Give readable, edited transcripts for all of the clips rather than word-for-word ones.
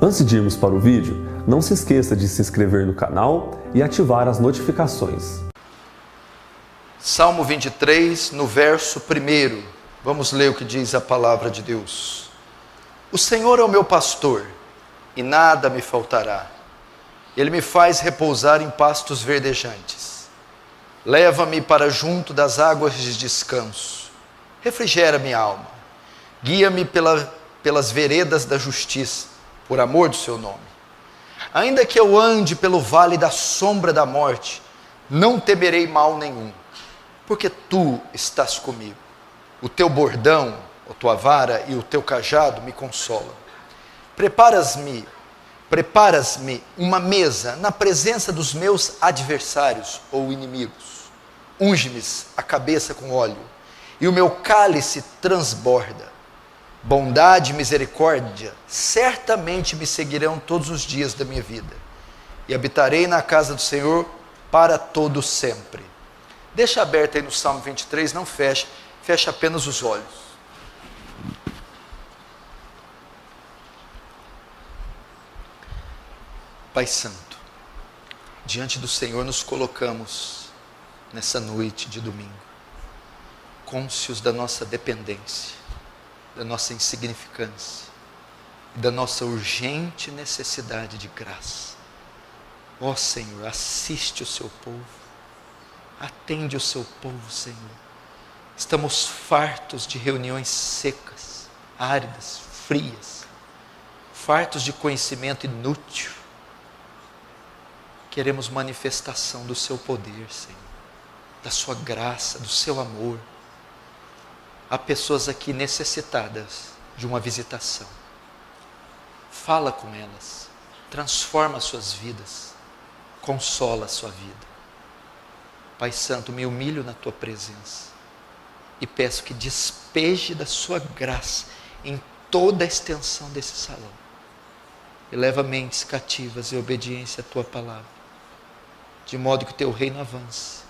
Antes de irmos para o vídeo, não se esqueça de se inscrever no canal e ativar as notificações. Salmo 23, no verso 1. Vamos ler o que diz a palavra de Deus. O Senhor é o meu pastor, e nada me faltará. Ele me faz repousar em pastos verdejantes. Leva-me para junto das águas de descanso. Refrigera minha alma. Guia-me pelas veredas da justiça, por amor do seu nome. Ainda que eu ande pelo vale da sombra da morte, não temerei mal nenhum, porque tu estás comigo. O teu bordão, a tua vara e o teu cajado me consolam. Preparas-me uma mesa na presença dos meus adversários ou inimigos. Unge-me a cabeça com óleo, e o meu cálice transborda. Bondade e misericórdia certamente me seguirão todos os dias da minha vida, e habitarei na casa do Senhor para todo sempre. Deixa aberto aí no Salmo 23, não feche, feche apenas os olhos. Pai Santo, diante do Senhor nos colocamos nessa noite de domingo, cônscios da nossa dependência, da nossa insignificância, da nossa urgente necessidade de graça. Ó Senhor, assiste o seu povo, atende o seu povo, Senhor. Estamos fartos de reuniões secas, áridas, frias, fartos de conhecimento inútil. Queremos manifestação do seu poder, Senhor, da sua graça, do seu amor. Há pessoas aqui necessitadas de uma visitação. Fala com elas, transforma as suas vidas, consola a sua vida. Pai Santo, me humilho na tua presença e peço que despeje da sua graça em toda a extensão desse salão. E leva mentes cativas em obediência à tua palavra, de modo que o teu reino avance,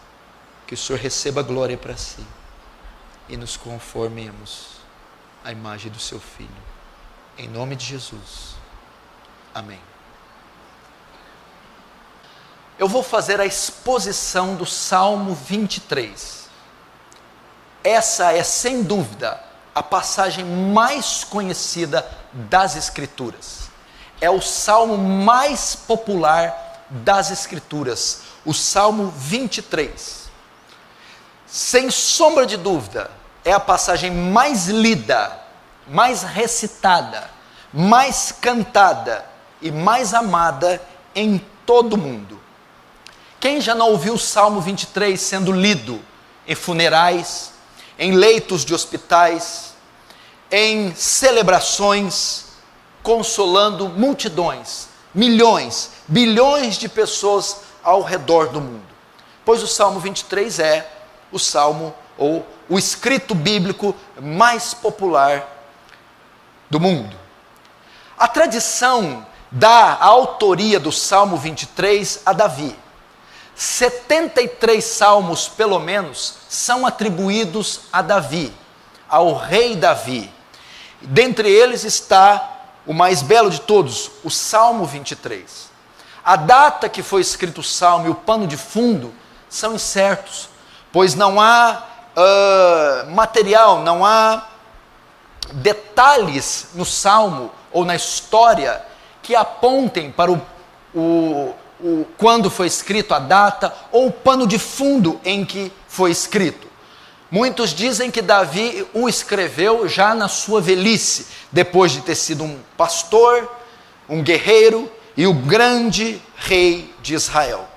que o Senhor receba a glória para si e nos conformemos à imagem do seu Filho. Em nome de Jesus. Amém. Eu vou fazer a exposição do Salmo 23. Essa é, sem dúvida, a passagem mais conhecida das Escrituras. É o salmo mais popular das Escrituras, o Salmo 23. Sem sombra de dúvida, é a passagem mais lida, mais recitada, mais cantada e mais amada em todo o mundo. Quem já não ouviu o Salmo 23 sendo lido em funerais, em leitos de hospitais, em celebrações, consolando multidões, milhões, bilhões de pessoas ao redor do mundo? Pois o Salmo 23 é o salmo ou o escrito bíblico mais popular do mundo. A tradição dá a autoria do Salmo 23 a Davi. 73 salmos, pelo menos, são atribuídos a Davi, ao rei Davi. Dentre eles está o mais belo de todos, o Salmo 23. A data que foi escrito o salmo e o pano de fundo são incertos, pois não há material, não há detalhes no salmo ou na história que apontem para quando foi escrito, a data ou o pano de fundo em que foi escrito. Muitos dizem que Davi o escreveu já na sua velhice, depois de ter sido um pastor, um guerreiro e o grande rei de Israel.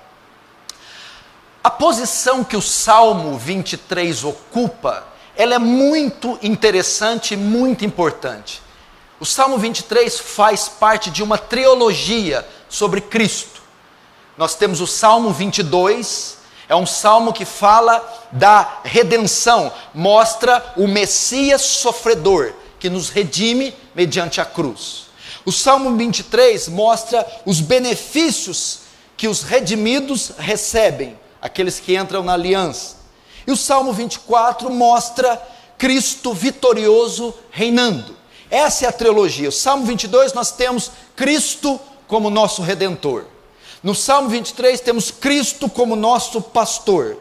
A posição que o Salmo 23 ocupa, ela é muito interessante e muito importante. O Salmo 23 faz parte de uma trilogia sobre Cristo. Nós temos o Salmo 22, é um salmo que fala da redenção, mostra o Messias sofredor, que nos redime mediante a cruz. O Salmo 23 mostra os benefícios que os redimidos recebem, aqueles que entram na aliança. E o Salmo 24 mostra Cristo vitorioso reinando. Essa é a trilogia. O Salmo 22 nós temos Cristo como nosso Redentor. No Salmo 23 temos Cristo como nosso pastor.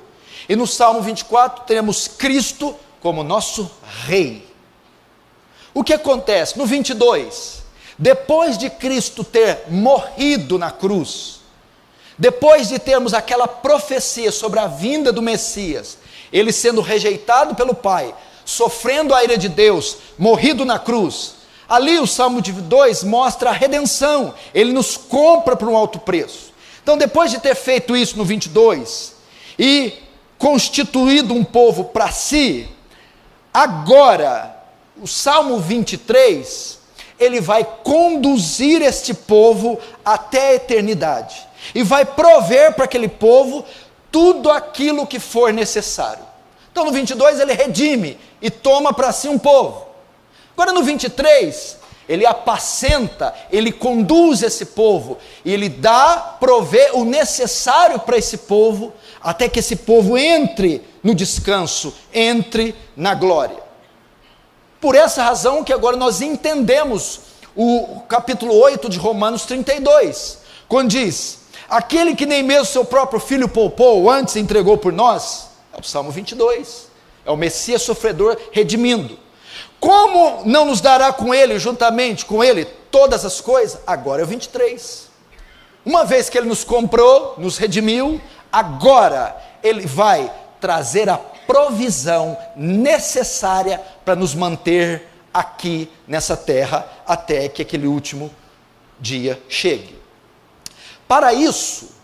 E no Salmo 24 temos Cristo como nosso Rei. O que acontece? No 22, depois de Cristo ter morrido na cruz, depois de termos aquela profecia sobre a vinda do Messias, ele sendo rejeitado pelo Pai, sofrendo a ira de Deus, morrido na cruz, ali o Salmo 22 mostra a redenção, ele nos compra por um alto preço. Então, depois de ter feito isso no 22, e constituído um povo para si, agora, o Salmo 23, ele vai conduzir este povo até a eternidade, e vai prover para aquele povo tudo aquilo que for necessário. Então no 22 ele redime e toma para si um povo. Agora no 23, ele apacenta, ele conduz esse povo, e ele provê o necessário para esse povo, até que esse povo entre no descanso, entre na glória. Por essa razão que agora nós entendemos o capítulo 8 de Romanos 32, quando diz: aquele que nem mesmo seu próprio filho poupou, antes entregou por nós. É o Salmo 22, é o Messias sofredor redimindo. Como não nos dará com ele, juntamente com ele, todas as coisas? Agora é o 23. Uma vez que ele nos comprou, nos redimiu, agora ele vai trazer a provisão necessária para nos manter aqui nessa terra, até que aquele último dia chegue. Para isso,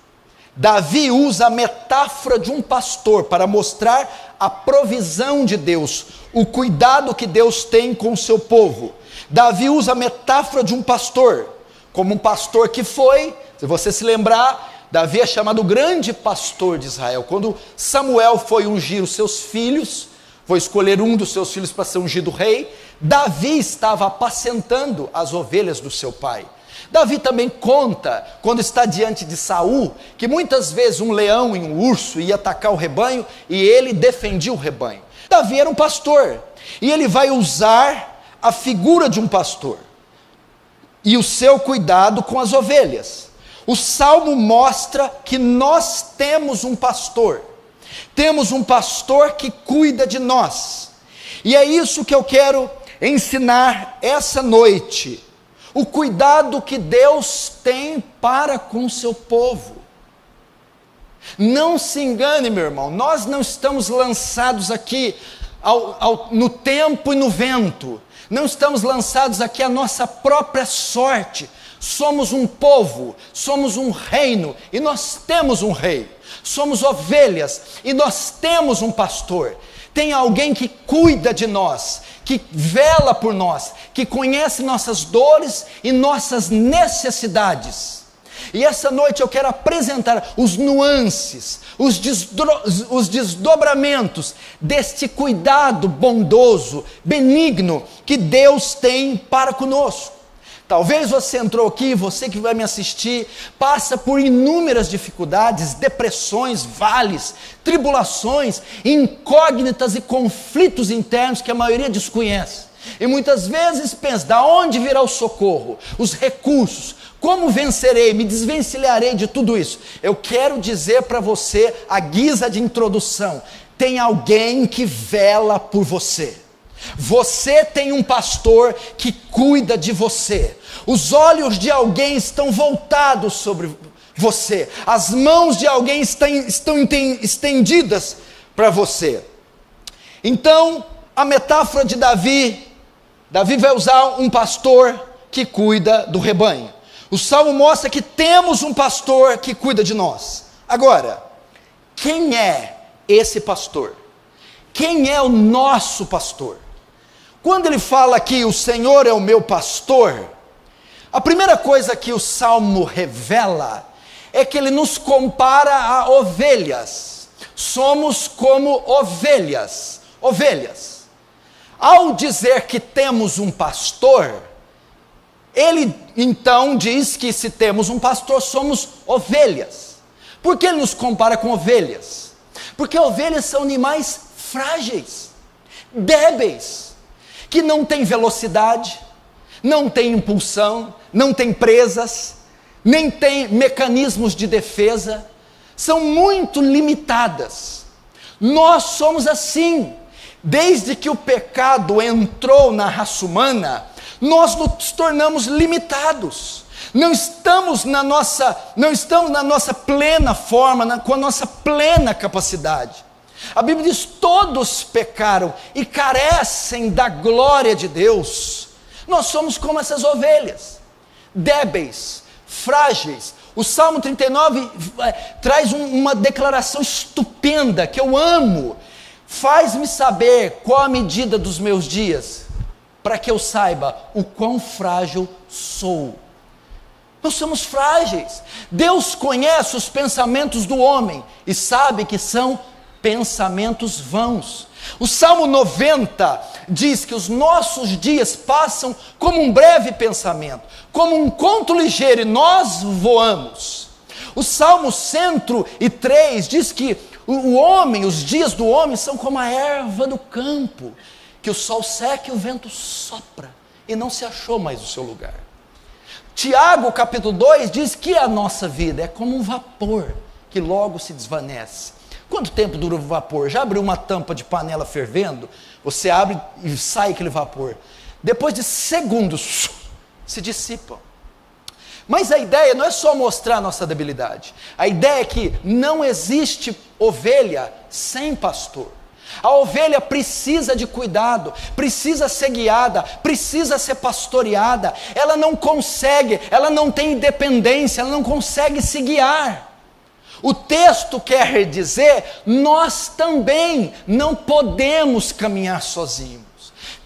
Davi usa a metáfora de um pastor para mostrar a provisão de Deus, o cuidado que Deus tem com o seu povo. Davi usa a metáfora de um pastor, como um pastor que foi, se você se lembrar, Davi é chamado o grande pastor de Israel. Quando Samuel foi ungir os seus filhos, foi escolher um dos seus filhos para ser ungido rei, Davi estava apacentando as ovelhas do seu pai. Davi também conta, quando está diante de Saul, que muitas vezes um leão e um urso ia atacar o rebanho, e ele defendia o rebanho. Davi era um pastor, e ele vai usar a figura de um pastor, e o seu cuidado com as ovelhas. O Salmo mostra que nós temos um pastor que cuida de nós, e é isso que eu quero ensinar essa noite, o cuidado que Deus tem para com o seu povo. Não se engane, meu irmão, nós não estamos lançados aqui no tempo e no vento, não estamos lançados aqui à nossa própria sorte. Somos um povo, somos um reino, e nós temos um rei. Somos ovelhas, e nós temos um pastor. Tem alguém que cuida de nós, que vela por nós, que conhece nossas dores e nossas necessidades. E essa noite eu quero apresentar os nuances, os desdobramentos deste cuidado bondoso, benigno, que Deus tem para conosco. Talvez você entrou aqui, você que vai me assistir, passa por inúmeras dificuldades, depressões, vales, tribulações, incógnitas e conflitos internos que a maioria desconhece. E muitas vezes pensa: da onde virá o socorro, os recursos, como vencerei, me desvencilharei de tudo isso? Eu quero dizer para você, à guisa de introdução, tem alguém que vela por você. Você tem um pastor que cuida de você. Os olhos de alguém estão voltados sobre você. As mãos de alguém estão estendidas para você. Então, a metáfora de Davi vai usar um pastor que cuida do rebanho. O Salmo mostra que temos um pastor que cuida de nós. Agora, quem é esse pastor? Quem é o nosso pastor? Quando ele fala que o Senhor é o meu pastor, a primeira coisa que o Salmo revela é que ele nos compara a ovelhas. Somos como ovelhas. Ao dizer que temos um pastor, ele então diz que se temos um pastor, somos ovelhas. Por que ele nos compara com ovelhas? Porque ovelhas são animais frágeis, débeis, que não têm velocidade, não tem impulsão, não tem presas, nem tem mecanismos de defesa, são muito limitadas. Nós somos assim. Desde que o pecado entrou na raça humana, nós nos tornamos limitados. Não estamos na nossa plena forma, com a nossa plena capacidade. A Bíblia diz: todos pecaram e carecem da glória de Deus. Nós somos como essas ovelhas, débeis, frágeis. O Salmo 39 traz uma declaração estupenda que eu amo. Faz-me saber qual a medida dos meus dias, para que eu saiba o quão frágil sou. Nós somos frágeis. Deus conhece os pensamentos do homem e sabe que são pensamentos vãos. O Salmo 90 diz que os nossos dias passam como um breve pensamento, como um conto ligeiro, e nós voamos. O Salmo 103 diz que o homem, os dias do homem são como a erva do campo, que o sol seca e o vento sopra, e não se achou mais o seu lugar. Tiago capítulo 2 diz que a nossa vida é como um vapor, que logo se desvanece. Quanto tempo dura o vapor? Já abriu uma tampa de panela fervendo? Você abre e sai aquele vapor. Depois de segundos, se dissipam. Mas a ideia não é só mostrar a nossa debilidade. A ideia é que não existe ovelha sem pastor. A ovelha precisa de cuidado, precisa ser guiada, precisa ser pastoreada. Ela não consegue, ela não tem independência, ela não consegue se guiar. O texto quer dizer: nós também não podemos caminhar sozinhos.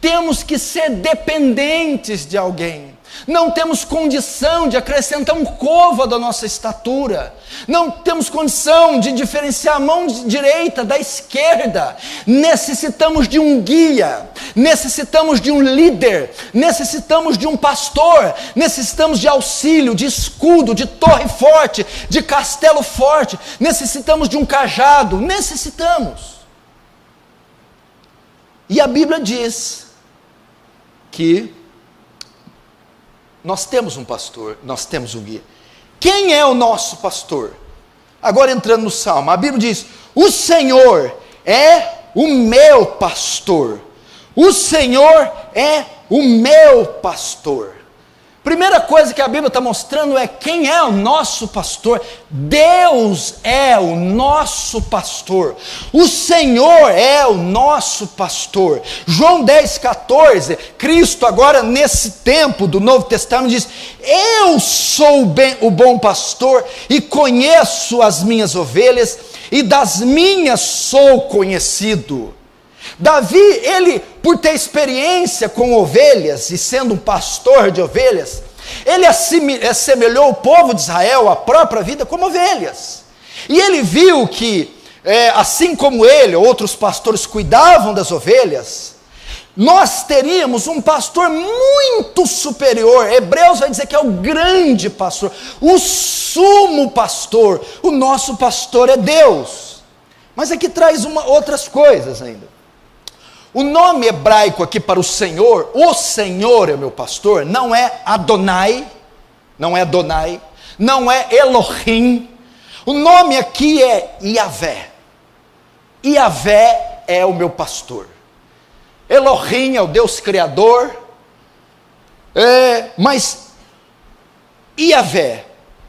Temos que ser dependentes de alguém. Não temos condição de acrescentar um côvado à nossa estatura. Não temos condição de diferenciar a mão direita da esquerda. Necessitamos de um guia, necessitamos de um líder, necessitamos de um pastor, necessitamos de auxílio, de escudo, de torre forte, de castelo forte, necessitamos de um cajado, necessitamos. E a Bíblia diz que nós temos um pastor, nós temos um guia. Quem é o nosso pastor? Agora entrando no Salmo, a Bíblia diz: o Senhor é o meu pastor. O Senhor é o meu pastor. Primeira coisa que a Bíblia está mostrando é quem é o nosso pastor. Deus é o nosso pastor. O Senhor é o nosso pastor. João 10,14, Cristo agora nesse tempo do Novo Testamento diz: eu sou o bom pastor e conheço as minhas ovelhas e das minhas sou conhecido. Davi, ele, por ter experiência com ovelhas e sendo um pastor de ovelhas, ele assemelhou o povo de Israel, a própria vida, como ovelhas. E ele viu que, assim como ele, outros pastores cuidavam das ovelhas, nós teríamos um pastor muito superior. Hebreus vai dizer que é o grande pastor, o sumo pastor. O nosso pastor é Deus. Mas aqui traz outras coisas ainda. O nome hebraico aqui para o Senhor é meu pastor, não é Adonai, não é Elohim. O nome aqui é Yahvé. Yahvé é o meu pastor. Elohim é o Deus Criador, mas Yahvé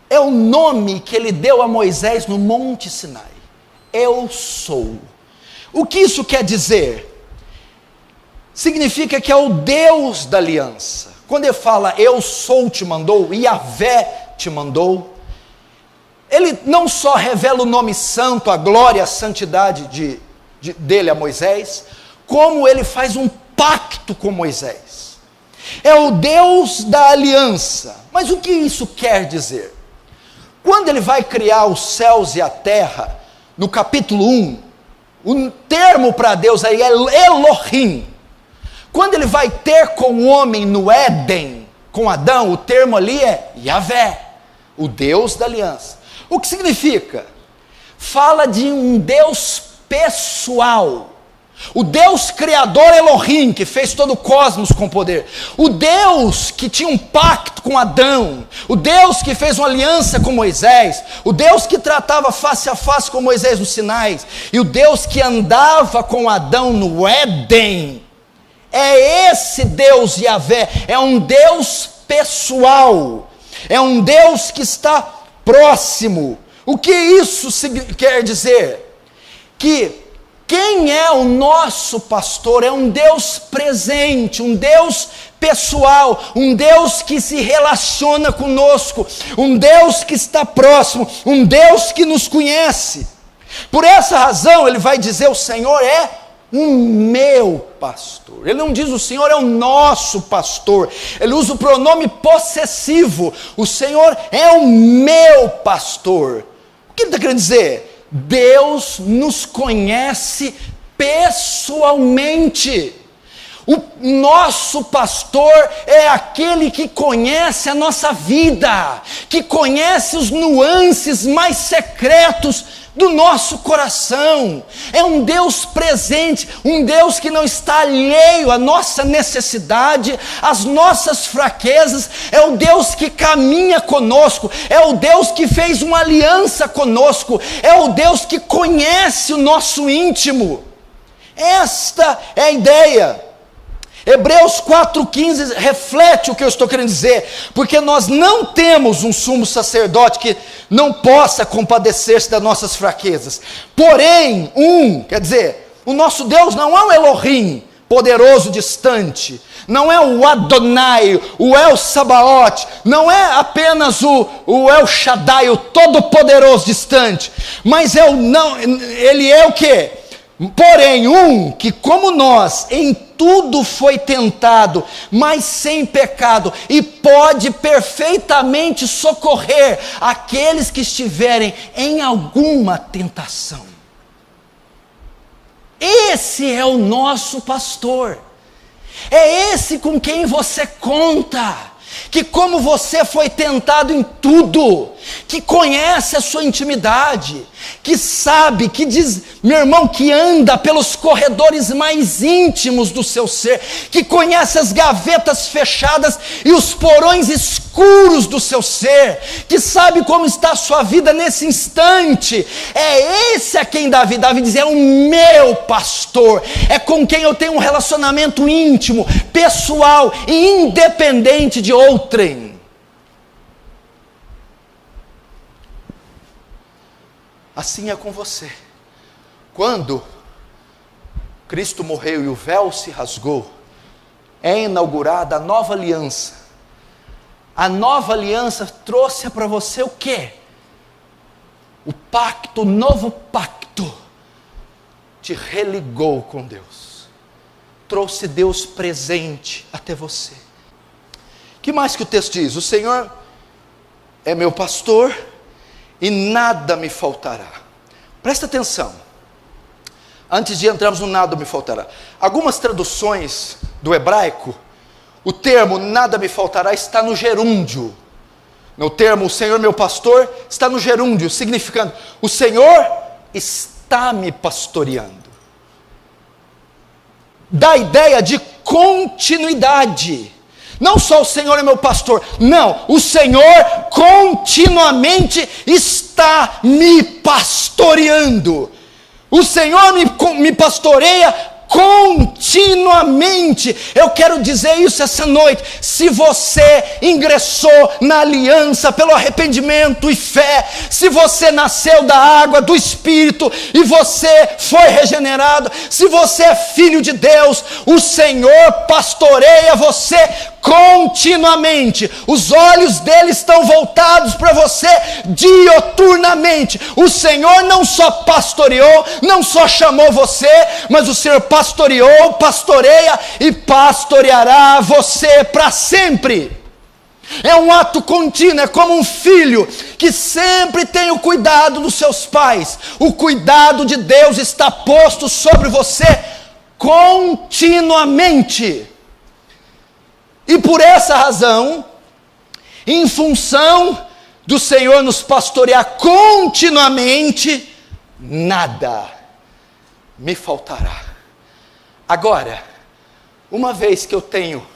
é o nome que ele deu a Moisés no Monte Sinai. Eu sou. O que isso quer dizer? Significa que é o Deus da aliança. Quando ele fala eu sou te mandou, Yahvé te mandou, ele não só revela o nome santo, a glória, a santidade dele a Moisés, como ele faz um pacto com Moisés. É o Deus da aliança. Mas o que isso quer dizer? Quando ele vai criar os céus e a terra, no capítulo 1, o termo para Deus aí é Elohim. Quando ele vai ter com o homem no Éden, com Adão, o termo ali é Yahvé, o Deus da aliança. O que significa? Fala de um Deus pessoal, O Deus criador Elohim, que fez todo o cosmos com poder. O Deus que tinha um pacto com Adão. O Deus que fez uma aliança com Moisés. O Deus que tratava face a face com Moisés no Sinai. E o Deus que andava com Adão no Éden. É esse Deus Yahvé. É um Deus pessoal. É um Deus que está próximo. O que isso quer dizer? Que quem é o nosso pastor é um Deus presente, um Deus pessoal, um Deus que se relaciona conosco, um Deus que está próximo, um Deus que nos conhece. Por essa razão ele vai dizer: o Senhor é o meu pastor. Ele não diz o Senhor é o nosso pastor, ele usa o pronome possessivo: o Senhor é o meu pastor. O que ele está querendo dizer? Deus nos conhece pessoalmente. O nosso pastor é aquele que conhece a nossa vida, que conhece os nuances mais secretos do nosso coração. É um Deus presente, um Deus que não está alheio à nossa necessidade, às nossas fraquezas. É o Deus que caminha conosco, é o Deus que fez uma aliança conosco, é o Deus que conhece o nosso íntimo. Esta é a ideia. Hebreus 4,15 reflete o que eu estou querendo dizer, porque nós não temos um sumo sacerdote que não possa compadecer-se das nossas fraquezas, porém, quer dizer, o nosso Deus não é o Elohim, poderoso, distante, não é o Adonai, o El Sabaoth, não é apenas o El Shaddai, o todo-poderoso, distante, mas ele é o quê? Porém, que como nós, em tudo foi tentado, mas sem pecado, e pode perfeitamente socorrer aqueles que estiverem em alguma tentação. Esse é o nosso pastor, é esse com quem você conta, que como você foi tentado em tudo, que conhece a sua intimidade, que sabe, que diz, meu irmão, que anda pelos corredores mais íntimos do seu ser, que conhece as gavetas fechadas e os porões escuros do seu ser, que sabe como está a sua vida nesse instante. É esse a quem Davi diz, é o meu pastor, é com quem eu tenho um relacionamento íntimo, pessoal e independente de outrem. Assim é com você. Quando Cristo morreu e o véu se rasgou, é inaugurada a nova aliança. A nova aliança trouxe para você o quê? O pacto, o novo pacto, te religou com Deus. Trouxe Deus presente até você. Que mais que o texto diz? O Senhor é meu pastor e nada me faltará. Presta atenção, antes de entrarmos no nada me faltará. Algumas traduções do hebraico, o termo nada me faltará está no gerúndio. No termo o Senhor meu pastor está no gerúndio, significando o Senhor está me pastoreando. Dá a ideia de continuidade. Não só o Senhor é meu pastor, não, o Senhor continuamente está me pastoreando. O Senhor me pastoreia continuamente. Eu quero dizer isso essa noite. Se você ingressou na aliança pelo arrependimento e fé, se você nasceu da água, do Espírito e você foi regenerado, se você é filho de Deus, o Senhor pastoreia você continuamente. Os olhos dele estão voltados para você dioturnamente. O Senhor não só pastoreou, não só chamou você, mas o Senhor pastoreou, pastoreia e pastoreará você para sempre. É um ato contínuo, é como um filho que sempre tem o cuidado dos seus pais. O cuidado de Deus está posto sobre você continuamente. E por essa razão, em função do Senhor nos pastorear continuamente, nada me faltará. Agora, uma vez que eu tenho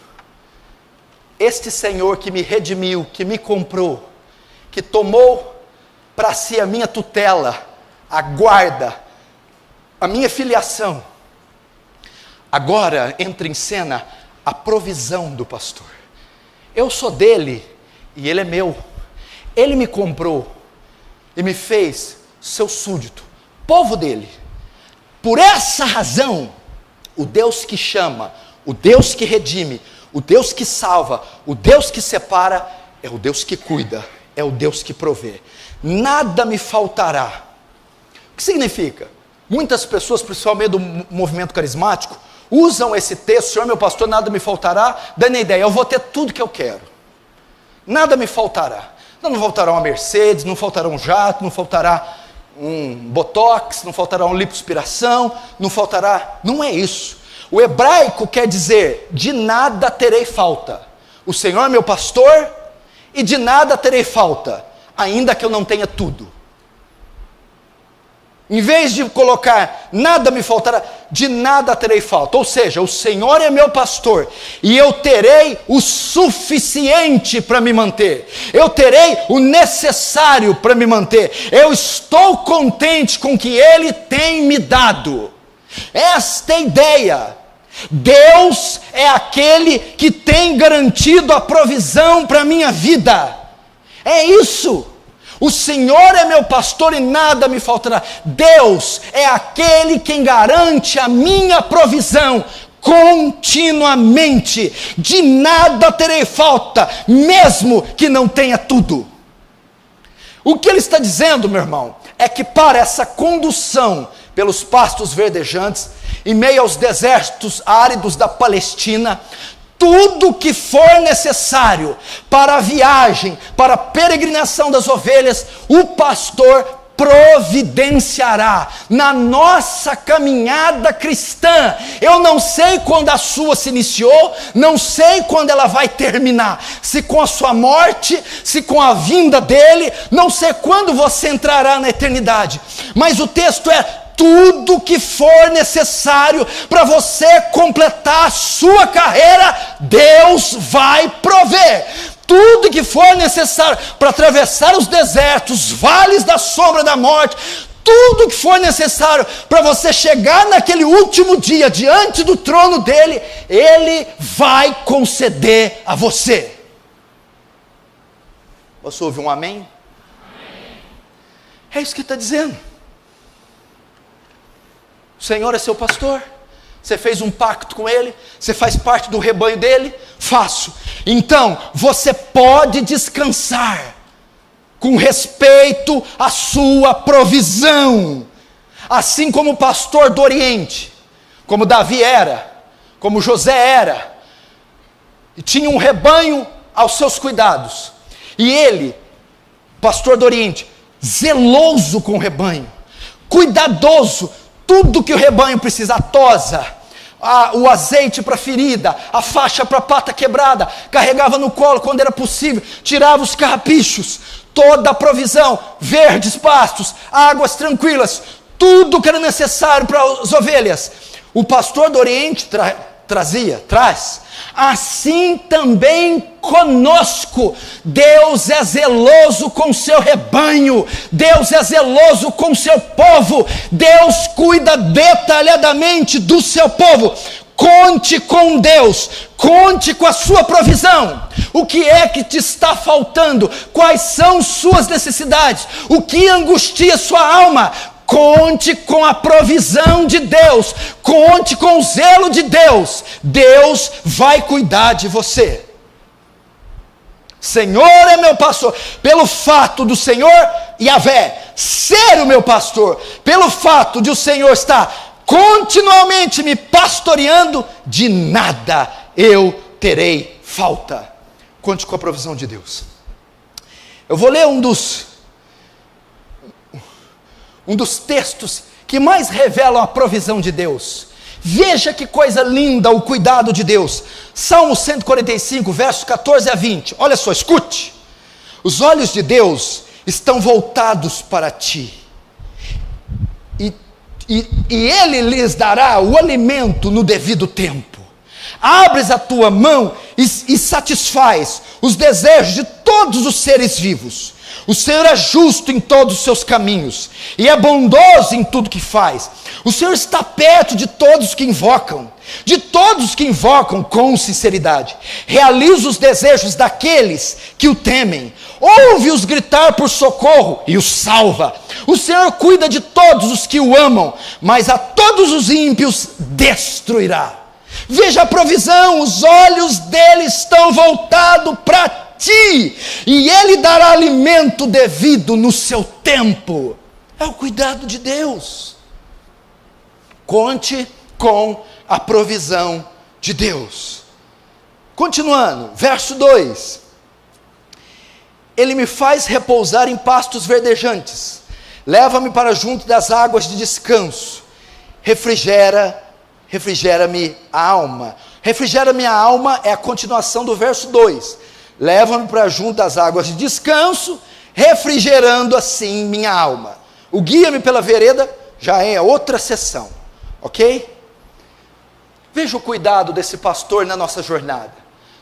este Senhor que me redimiu, que me comprou, que tomou para si a minha tutela, a guarda, a minha filiação, agora entra em cena a provisão do pastor. Eu sou dele e ele é meu. Ele me comprou e me fez seu súdito, povo dele. Por essa razão, o Deus que chama, o Deus que redime, o Deus que salva, o Deus que separa, é o Deus que cuida, é o Deus que provê. Nada me faltará. O que significa? Muitas pessoas, principalmente do movimento carismático, usam esse texto, Senhor meu pastor, nada me faltará, dando a ideia, eu vou ter tudo que eu quero. Nada me faltará. Não faltará uma Mercedes, não faltará um jato, não faltará um botox, não faltará uma lipoaspiração, não faltará... Não é isso. O hebraico quer dizer, de nada terei falta. O Senhor é meu pastor e de nada terei falta, ainda que eu não tenha tudo. Em vez de colocar, nada me faltará, de nada terei falta. Ou seja, o Senhor é meu pastor e eu terei o suficiente para me manter. Eu terei o necessário para me manter. Eu estou contente com o que Ele tem me dado. Esta ideia. Deus é aquele que tem garantido a provisão para a minha vida. É isso. O Senhor é meu pastor e nada me faltará. Deus é aquele quem garante a minha provisão continuamente. De nada terei falta, mesmo que não tenha tudo. O que ele está dizendo, meu irmão, é que para essa condução pelos pastos verdejantes, em meio aos desertos áridos da Palestina, tudo que for necessário para a viagem, para a peregrinação das ovelhas, o pastor providenciará na nossa caminhada cristã. Eu não sei quando a sua se iniciou, não sei quando ela vai terminar, se com a sua morte, se com a vinda dele, não sei quando você entrará na eternidade, mas o texto é: tudo que for necessário para você completar a sua carreira, Deus vai prover. Tudo que for necessário para atravessar os desertos, vales da sombra da morte, tudo que for necessário para você chegar naquele último dia diante do trono dele, Ele vai conceder a você. Você ouve um amém? Amém. É isso que está dizendo. O Senhor é seu pastor, você fez um pacto com Ele, você faz parte do rebanho dEle, faço. Então, você pode descansar, com respeito à sua provisão, assim como o pastor do Oriente, como Davi era, como José era, e tinha um rebanho aos seus cuidados, e ele, pastor do Oriente, zeloso com o rebanho, cuidadoso, tudo que o rebanho precisa, a tosa, o azeite para a ferida, a faixa para a pata quebrada, carregava no colo quando era possível, tirava os carrapichos, toda a provisão, verdes pastos, águas tranquilas, tudo que era necessário para as ovelhas. O pastor do Oriente traz, assim também conosco. Deus é zeloso com o seu rebanho, Deus é zeloso com o seu povo, Deus cuida detalhadamente do seu povo. Conte com Deus, conte com a sua provisão. O que é que te está faltando? Quais são suas necessidades? O que angustia sua alma? Conte com a provisão de Deus, conte com o zelo de Deus. Deus vai cuidar de você. Senhor é meu pastor. Pelo fato do Senhor Yahvé ser o meu pastor, pelo fato de o Senhor estar continuamente me pastoreando, de nada eu terei falta. Conte com a provisão de Deus. Eu vou ler um dos textos que mais revelam a provisão de Deus. Veja que coisa linda o cuidado de Deus. Salmo 145, versos 14 a 20. Olha só, escute. Os olhos de Deus estão voltados para ti e e Ele lhes dará o alimento no devido tempo. Abres a tua mão e satisfaz os desejos de todos os seres vivos. O Senhor é justo em todos os seus caminhos e é bondoso em tudo que faz. O Senhor está perto de todos que invocam com sinceridade. Realiza os desejos daqueles que o temem. Ouve-os gritar por socorro e os salva. O Senhor cuida de todos os que o amam, mas a todos os ímpios destruirá. Veja a provisão, os olhos dele estão voltados para ti, e ele dará alimento devido no seu tempo. É o cuidado de Deus. Conte com a provisão de Deus. Continuando, verso 2: Ele me faz repousar em pastos verdejantes, leva-me para junto das águas de descanso, refrigera-me a alma. Refrigera-me a alma é a continuação do verso 2. Leva-me para junto das águas de descanso, refrigerando assim minha alma. O guia-me pela vereda já é outra sessão, ok? Veja o cuidado desse pastor na nossa jornada.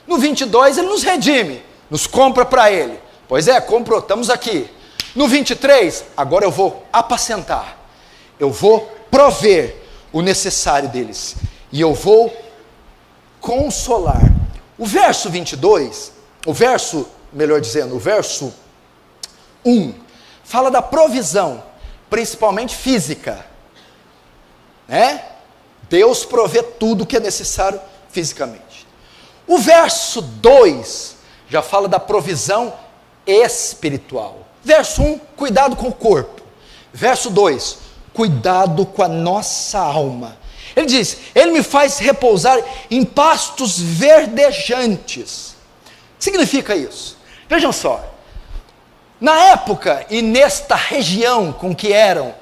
No 22 ele nos redime, nos compra para ele. Pois é, comprou, estamos aqui. No 23, agora eu vou apacentar, eu vou prover o necessário deles, e eu vou consolar. O verso 22, o verso 1, fala da provisão, principalmente física, né? Deus provê tudo que é necessário fisicamente. O verso 2 já fala da provisão espiritual. Verso 1, cuidado com o corpo. Verso 2, cuidado com a nossa alma. Ele diz: Ele me faz repousar em pastos verdejantes. O que significa isso? Vejam só, na época e nesta região com que eram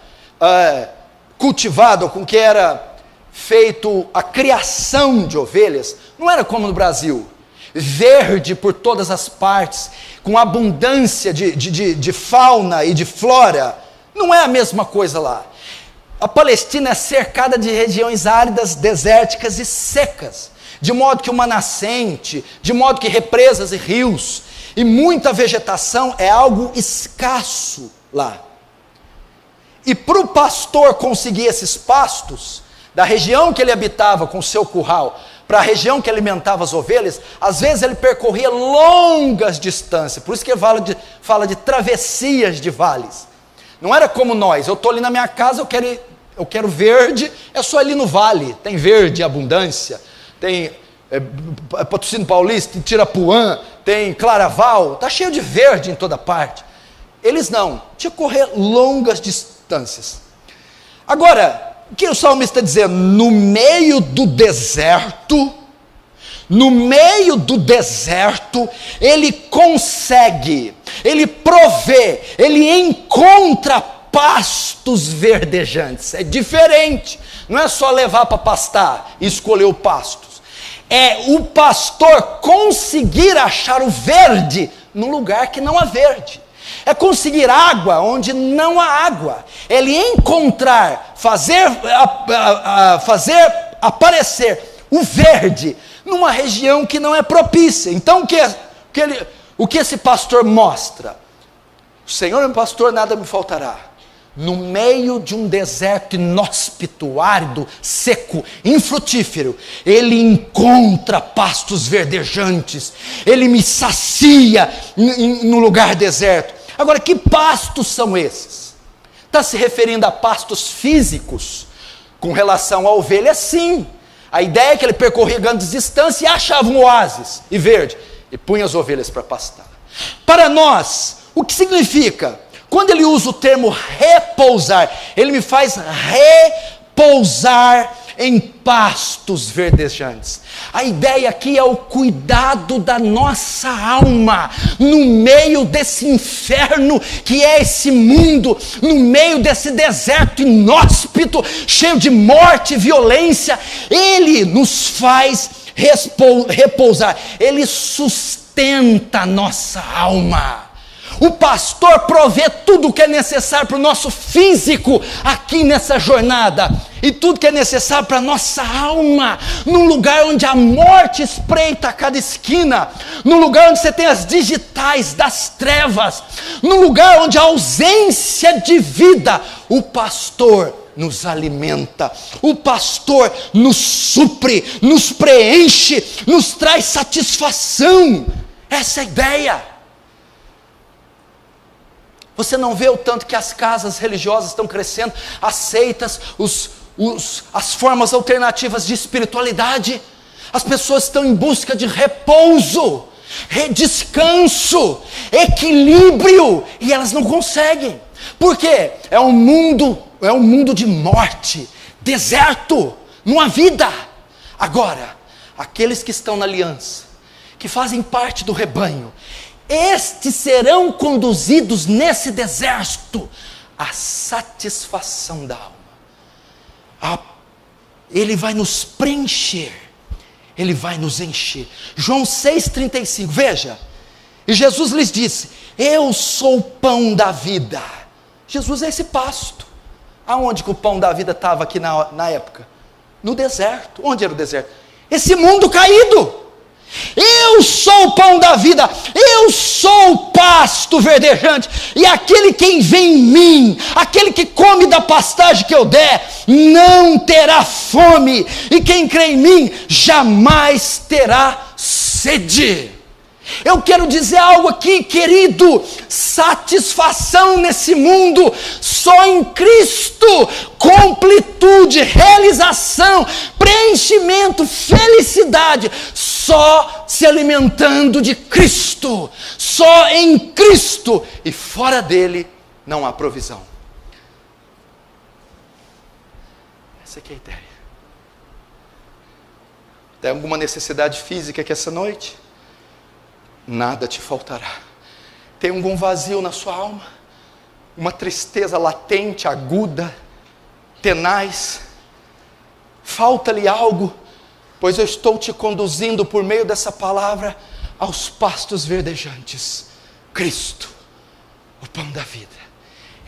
cultivado, com que era feito a criação de ovelhas, não era como no Brasil, verde por todas as partes, com abundância de fauna e de flora. Não é a mesma coisa lá. A Palestina é cercada de regiões áridas, desérticas e secas, de modo que uma nascente, de modo que represas e rios, e muita vegetação é algo escasso lá. E para o pastor conseguir esses pastos, da região que ele habitava com o seu curral, para a região que alimentava as ovelhas, às vezes ele percorria longas distâncias, por isso que fala de travessias de vales. Não era como nós, eu estou ali na minha casa, eu quero verde, é só ali no vale, tem verde, abundância, tem Patrocínio Paulista, Tirapuã, tem Claraval, está cheio de verde em toda parte. Eles não, tinha que correr longas distâncias. Agora, o que o salmista está dizendo? No meio do deserto, ele consegue, ele provê, ele encontra pastos verdejantes. É diferente, não é só levar para pastar e escolher o pastos, é o pastor conseguir achar o verde no lugar que não há verde, é conseguir água onde não há água, ele encontrar, fazer aparecer o verde numa região que não é propícia. Então o que esse pastor mostra? O Senhor é meu pastor, nada me faltará. No meio de um deserto inóspito, árido, seco, infrutífero, ele encontra pastos verdejantes, ele me sacia no lugar deserto. Agora, que pastos são esses? Está se referindo a pastos físicos? Com relação à ovelha, sim. A ideia é que ele percorria grandes distâncias e achava um oásis e verde, e punha as ovelhas para pastar. Para nós, o que significa? Quando ele usa o termo repousar, ele me faz repousar em pastos verdejantes. A ideia aqui é o cuidado da nossa alma, no meio desse inferno que é esse mundo, no meio desse deserto inóspito, cheio de morte e violência. Ele nos faz repousar, ele sustenta a nossa alma. O pastor provê tudo o que é necessário para o nosso físico aqui nessa jornada, e tudo que é necessário para a nossa alma, num lugar onde a morte espreita a cada esquina, num lugar onde você tem as digitais das trevas, num lugar onde a ausência de vida, o pastor nos alimenta, o pastor nos supre, nos preenche, nos traz satisfação. Essa é a ideia. Você não vê o tanto que as casas religiosas estão crescendo, as seitas, as formas alternativas de espiritualidade? As pessoas estão em busca de repouso, descanso, equilíbrio, e elas não conseguem. Por quê? É um mundo de morte, deserto, não há vida. Agora, aqueles que estão na aliança, que fazem parte do rebanho, estes serão conduzidos nesse deserto à satisfação da alma. Ele vai nos preencher, Ele vai nos encher. João 6,35, veja, e Jesus lhes disse: eu sou o pão da vida. Jesus é esse pasto. Aonde que o pão da vida estava aqui na época? No deserto. Onde era o deserto? Esse mundo caído. Eu sou o pão da vida, eu sou o pasto verdejante, e aquele quem vem em mim, aquele que come da pastagem que eu der, não terá fome, e quem crê em mim, jamais terá sede. Eu quero dizer algo aqui, querido: satisfação nesse mundo, só em Cristo, completude, realização, preenchimento, felicidade, só se alimentando de Cristo, só em Cristo, e fora dele não há provisão. Essa aqui é a ideia. Tem alguma necessidade física aqui essa noite? Nada te faltará. Tem algum vazio na sua alma? Uma tristeza latente, aguda, tenaz? Falta-lhe algo? Pois eu estou te conduzindo por meio dessa palavra aos pastos verdejantes. Cristo, o pão da vida.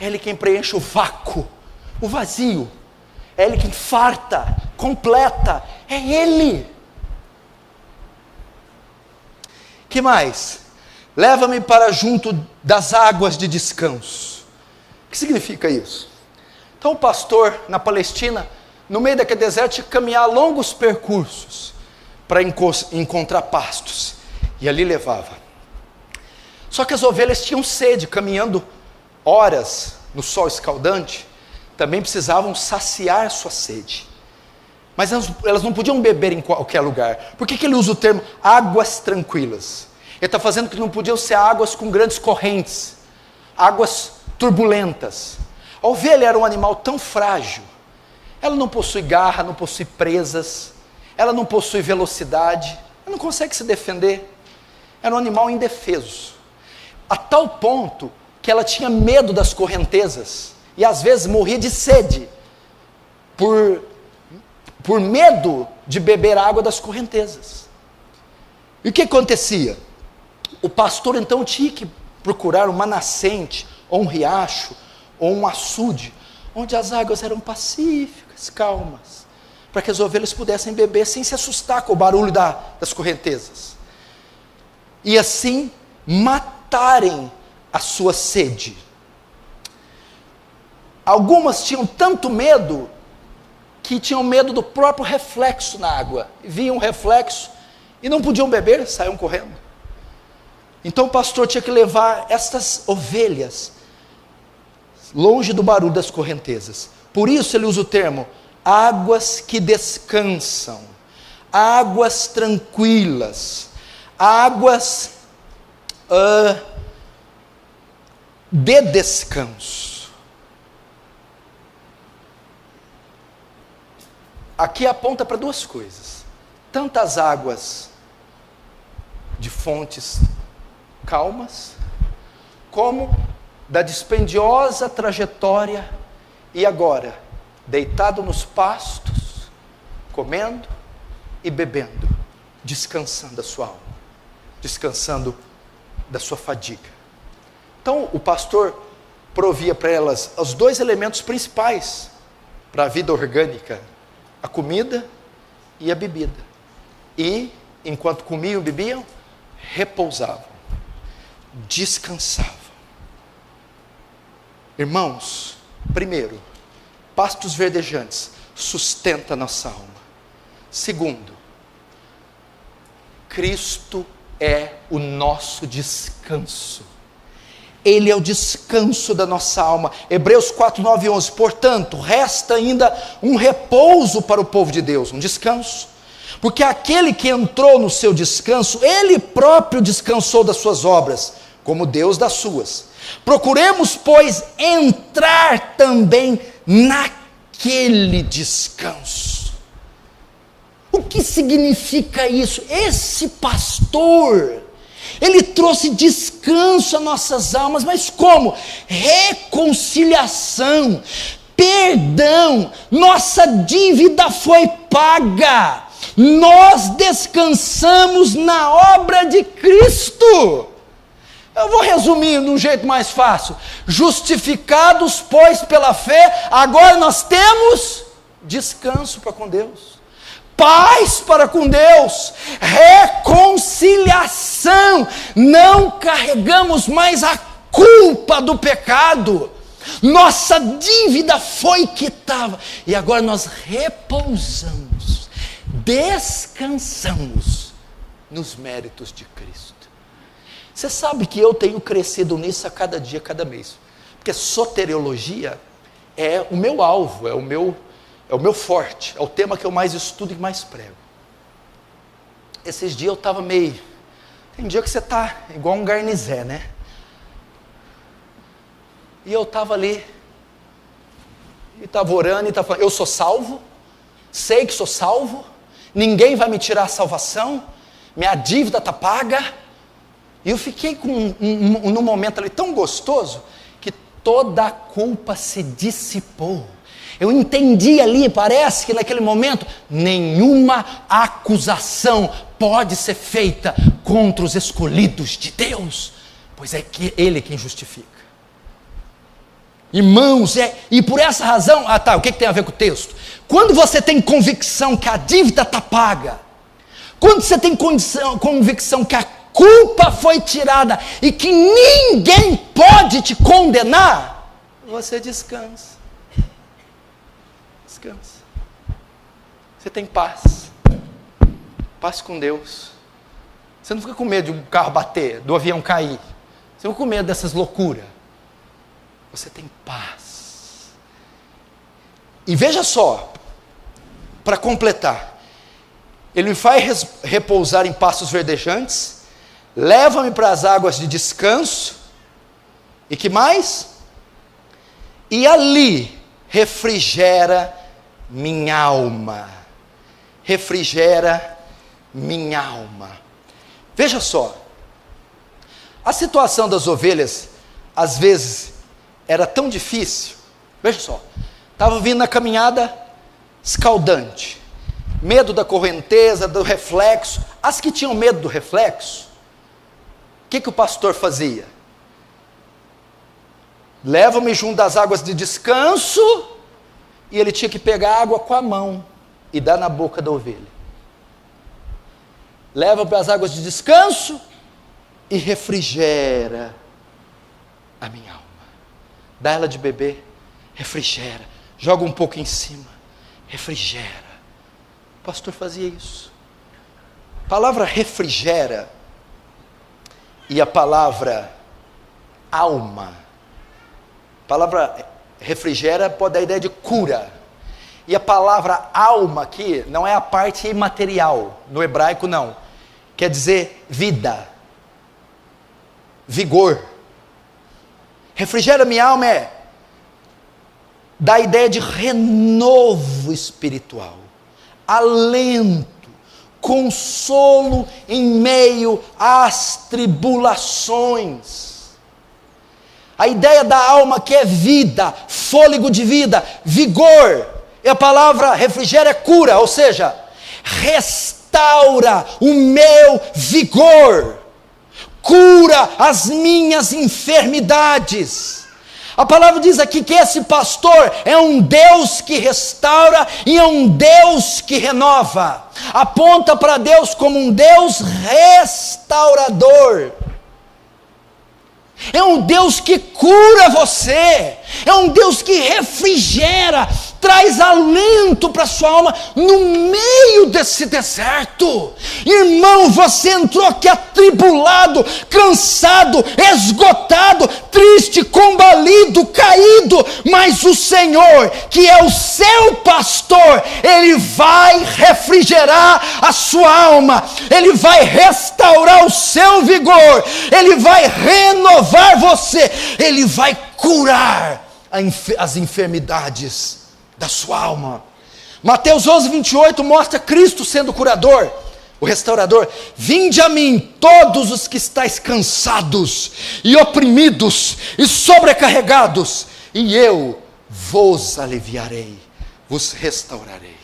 É Ele quem preenche o vácuo, o vazio. É Ele quem farta, completa. É Ele. Que mais? Leva-me para junto das águas de descanso. O que significa isso? Então o pastor na Palestina, no meio daquele deserto, tinha que caminhar longos percursos para encontrar pastos, e ali levava. Só que as ovelhas tinham sede, caminhando horas no sol escaldante, também precisavam saciar sua sede. Mas elas não podiam beber em qualquer lugar. Por que ele usa o termo águas tranquilas? Ele está fazendo que não podiam ser águas com grandes correntes, águas turbulentas. A ovelha era um animal tão frágil. Ela não possui garra, não possui presas, ela não possui velocidade, ela não consegue se defender. Era um animal indefeso, a tal ponto que ela tinha medo das correntezas, e às vezes morria de sede, por medo de beber água das correntezas. E o que acontecia? O pastor então tinha que procurar uma nascente, ou um riacho, ou um açude, onde as águas eram pacíficas, calmas, para que as ovelhas pudessem beber sem se assustar com o barulho das correntezas, e assim matarem a sua sede. Algumas tinham tanto medo, que tinham medo do próprio reflexo na água, viam um reflexo e não podiam beber, saíam correndo. Então o pastor tinha que levar estas ovelhas longe do barulho das correntezas. Por isso ele usa o termo águas que descansam, águas tranquilas, águas de descanso. Aqui aponta para duas coisas: tantas águas de fontes calmas, como da dispendiosa trajetória, e agora, deitado nos pastos, comendo e bebendo, descansando a sua alma, descansando da sua fadiga. Então o pastor provia para elas os dois elementos principais para a vida orgânica: a comida e a bebida. E, enquanto comiam e bebiam, repousavam, descansavam. Irmãos, primeiro, pastos verdejantes sustenta a nossa alma. Segundo, Cristo é o nosso descanso. Ele é o descanso da nossa alma. Hebreus 4, 9 e 11. Portanto, resta ainda um repouso para o povo de Deus, um descanso. Porque aquele que entrou no seu descanso, ele próprio descansou das suas obras, como Deus das suas. Procuremos, pois, entrar também naquele descanso. O que significa isso? Esse pastor, ele trouxe descanso às nossas almas, mas como? Reconciliação, perdão, nossa dívida foi paga, nós descansamos na obra de Cristo. Eu vou resumir de um jeito mais fácil: justificados, pois, pela fé, agora nós temos descanso para com Deus, paz para com Deus, reconciliação, não carregamos mais a culpa do pecado, nossa dívida foi quitada, e agora nós repousamos, descansamos nos méritos de Cristo. Você sabe que eu tenho crescido nisso a cada dia, a cada mês, porque soteriologia é o meu alvo, é o meu forte, é o tema que eu mais estudo e mais prego. Esses dias eu estava meio... Tem dia que você está igual um garnizé, né? E eu estava ali, e estava orando, e estava falando: eu sou salvo, sei que sou salvo, ninguém vai me tirar a salvação, minha dívida está paga. E eu fiquei num momento ali tão gostoso, que toda a culpa se dissipou. Eu entendi ali, parece que naquele momento, nenhuma acusação pode ser feita contra os escolhidos de Deus, pois é que Ele quem justifica. Irmãos, e por essa razão, o que tem a ver com o texto? Quando você tem convicção que a dívida está paga, quando você tem convicção que a culpa foi tirada e que ninguém pode te condenar, você descansa. Descansa. Você tem paz. Paz com Deus. Você não fica com medo de um carro bater, do avião cair. Você não fica com medo dessas loucuras. Você tem paz. E veja só, para completar, Ele me faz repousar em pastos verdejantes, leva-me para as águas de descanso, e que mais? E ali refrigera minha alma, refrigera minha alma. Veja só, a situação das ovelhas, às vezes, era tão difícil. Veja só, estava vindo na caminhada escaldante, medo da correnteza, do reflexo. As que tinham medo do reflexo, o que o pastor fazia? Leva-me junto das águas de descanso, e ele tinha que pegar água com a mão e dar na boca da ovelha. Leva para as águas de descanso e refrigera a minha alma. Dá ela de beber, refrigera, joga um pouco em cima, refrigera. O pastor fazia isso. A palavra refrigera e a palavra alma, a palavra refrigera pode dar a ideia de cura, e a palavra alma aqui não é a parte imaterial, no hebraico não, quer dizer vida, vigor. Refrigera minha alma dá a ideia de renovo espiritual, alento, consolo em meio às tribulações. A ideia da alma que é vida, fôlego de vida, vigor. E a palavra refrigera é cura, ou seja, restaura o meu vigor, cura as minhas enfermidades. A palavra diz aqui que esse pastor é um Deus que restaura e é um Deus que renova. Aponta para Deus como um Deus restaurador. É um Deus que cura você, é um Deus que refrigera, traz alento para a sua alma no meio desse deserto. Irmão, você entrou aqui atribulado, cansado, esgotado, triste, combalido, caído, mas o Senhor, que é o seu pastor, Ele vai refrigerar a sua alma, Ele vai restaurar o seu vigor, Ele vai renovar você, Ele vai curar as enfermidades da sua alma. Mateus 11:28 mostra Cristo sendo o curador, o restaurador. Vinde a mim todos os que estáis cansados e oprimidos e sobrecarregados, e eu vos aliviarei, vos restaurarei.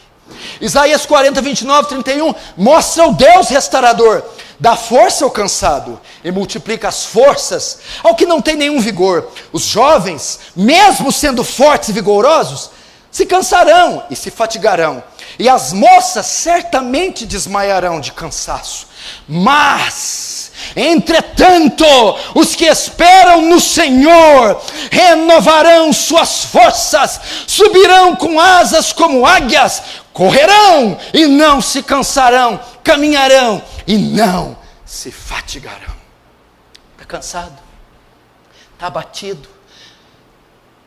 Isaías 40:29-31 mostra o Deus restaurador. Dá força ao cansado e multiplica as forças ao que não tem nenhum vigor. Os jovens, mesmo sendo fortes e vigorosos, se cansarão e se fatigarão, e as moças certamente desmaiarão de cansaço. Mas, entretanto, os que esperam no Senhor renovarão suas forças, subirão com asas como águias, correrão e não se cansarão, caminharão e não se fatigarão. Está cansado? Está abatido?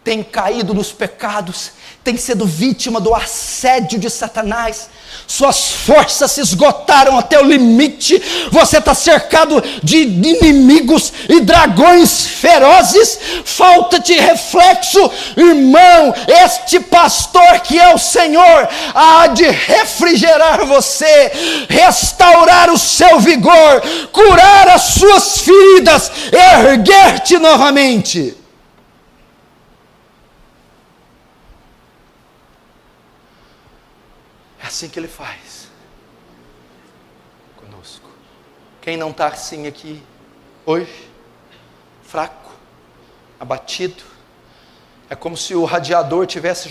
Tem caído nos pecados? Tem sido vítima do assédio de Satanás? Suas forças se esgotaram até o limite? Você está cercado de inimigos e dragões ferozes? Falta-te reflexo? Irmão, este pastor que é o Senhor há de refrigerar você, restaurar o seu vigor, curar as suas feridas, erguer-te novamente. É assim que Ele faz conosco. Quem não está assim aqui hoje, fraco, abatido, é como se o radiador tivesse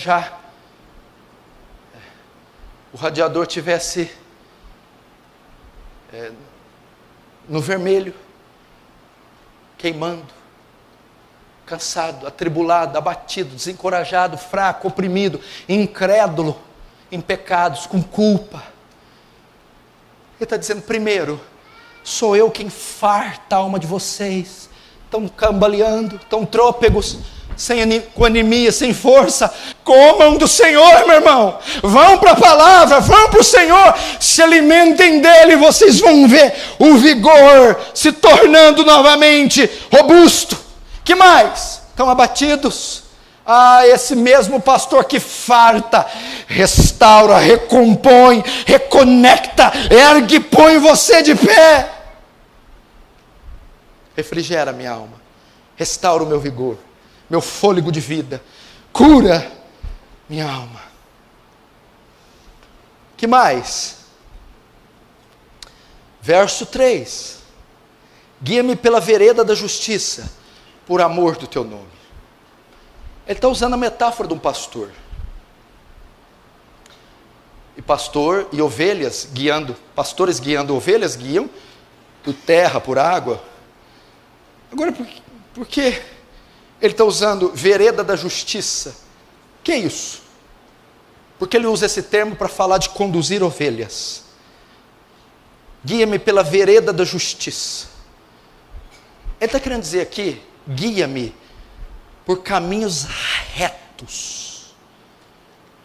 no vermelho, queimando, cansado, atribulado, abatido, desencorajado, fraco, oprimido, incrédulo, em pecados, com culpa. Ele está dizendo: primeiro, sou eu quem farta a alma de vocês, estão cambaleando, estão trôpegos, com anemia, sem força. Comam do Senhor, meu irmão, vão para a palavra, vão para o Senhor, se alimentem dele, vocês vão ver o vigor se tornando novamente robusto. Que mais? Estão abatidos? Esse mesmo pastor que farta, restaura, recompõe, reconecta, ergue, põe você de pé. Refrigera minha alma, restaura o meu vigor, meu fôlego de vida, cura minha alma. Que mais? Verso 3: guia-me pela vereda da justiça, por amor do teu nome. Ele está usando a metáfora de um pastor. E pastor e ovelhas pastores guiando ovelhas, guiam por terra, por água. Agora, por que ele está usando vereda da justiça? O que é isso? Porque ele usa esse termo para falar de conduzir ovelhas. Guia-me pela vereda da justiça. Ele está querendo dizer aqui, guia-me por caminhos retos,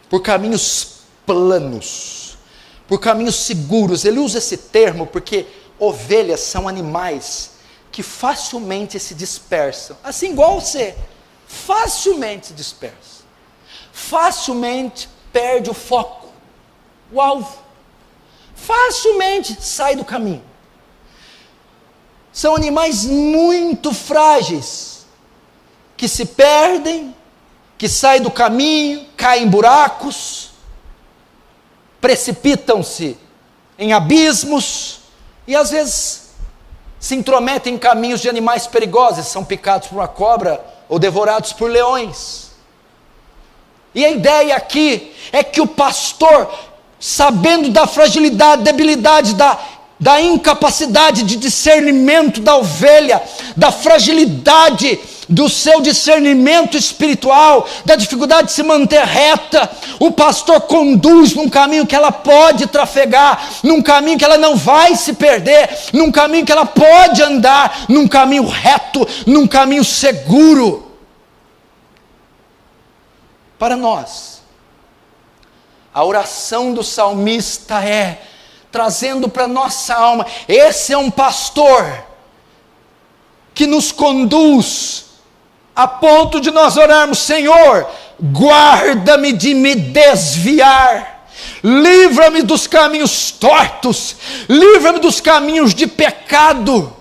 por caminhos planos, por caminhos seguros. Ele usa esse termo porque ovelhas são animais que facilmente se dispersam, assim igual você, facilmente se dispersa, facilmente perde o foco, o alvo, facilmente sai do caminho. São animais muito frágeis, que se perdem, que saem do caminho, caem em buracos, precipitam-se em abismos, e às vezes se intrometem em caminhos de animais perigosos, são picados por uma cobra ou devorados por leões. E a ideia aqui é que o pastor, sabendo da fragilidade, debilidade, da incapacidade de discernimento da ovelha, da fragilidade do seu discernimento espiritual, da dificuldade de se manter reta, o pastor conduz num caminho que ela pode trafegar, num caminho que ela não vai se perder, num caminho que ela pode andar, num caminho reto, num caminho seguro. Para nós, a oração do salmista é trazendo para nossa alma, esse é um pastor que nos conduz a ponto de nós orarmos: Senhor, guarda-me de me desviar, livra-me dos caminhos tortos, livra-me dos caminhos de pecado.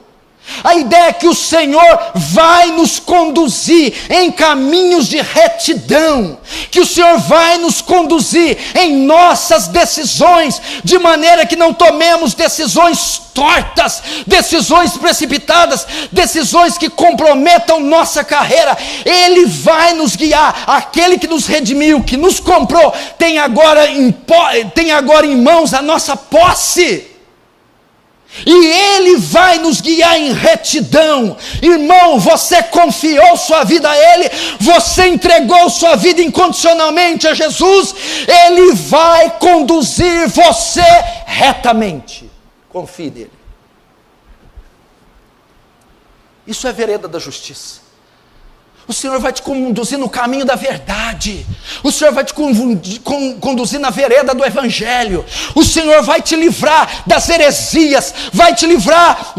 A ideia é que o Senhor vai nos conduzir em caminhos de retidão, que o Senhor vai nos conduzir em nossas decisões, de maneira que não tomemos decisões tortas, decisões precipitadas, decisões que comprometam nossa carreira. Ele vai nos guiar. Aquele que nos redimiu, que nos comprou, tem agora em mãos a nossa posse. E Ele vai nos guiar em retidão. Irmão, você confiou sua vida a Ele, você entregou sua vida incondicionalmente a Jesus, Ele vai conduzir você retamente. Confie nele. Isso é vereda da justiça. O Senhor vai te conduzir no caminho da verdade. O Senhor vai te conduzir na vereda do Evangelho. O Senhor vai te livrar das heresias. Vai te livrar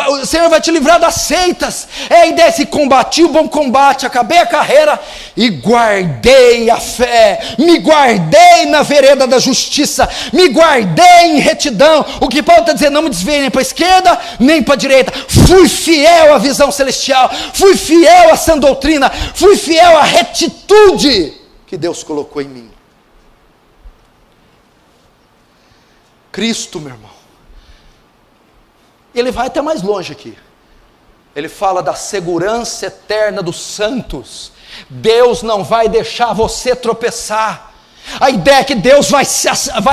o Senhor vai te livrar das seitas. É a ideia de combati o bom combate, acabei a carreira e guardei a fé. Me guardei na vereda da justiça. Me guardei em retidão. O que Paulo está dizendo, não me desviei nem para a esquerda, nem para a direita. Fui fiel à visão celestial. Fui fiel à sã doutrina, fui fiel à retitude que Deus colocou em mim. Cristo, meu irmão, ele vai até mais longe aqui. Ele fala da segurança eterna dos santos. Deus não vai deixar você tropeçar. A ideia é que Deus vai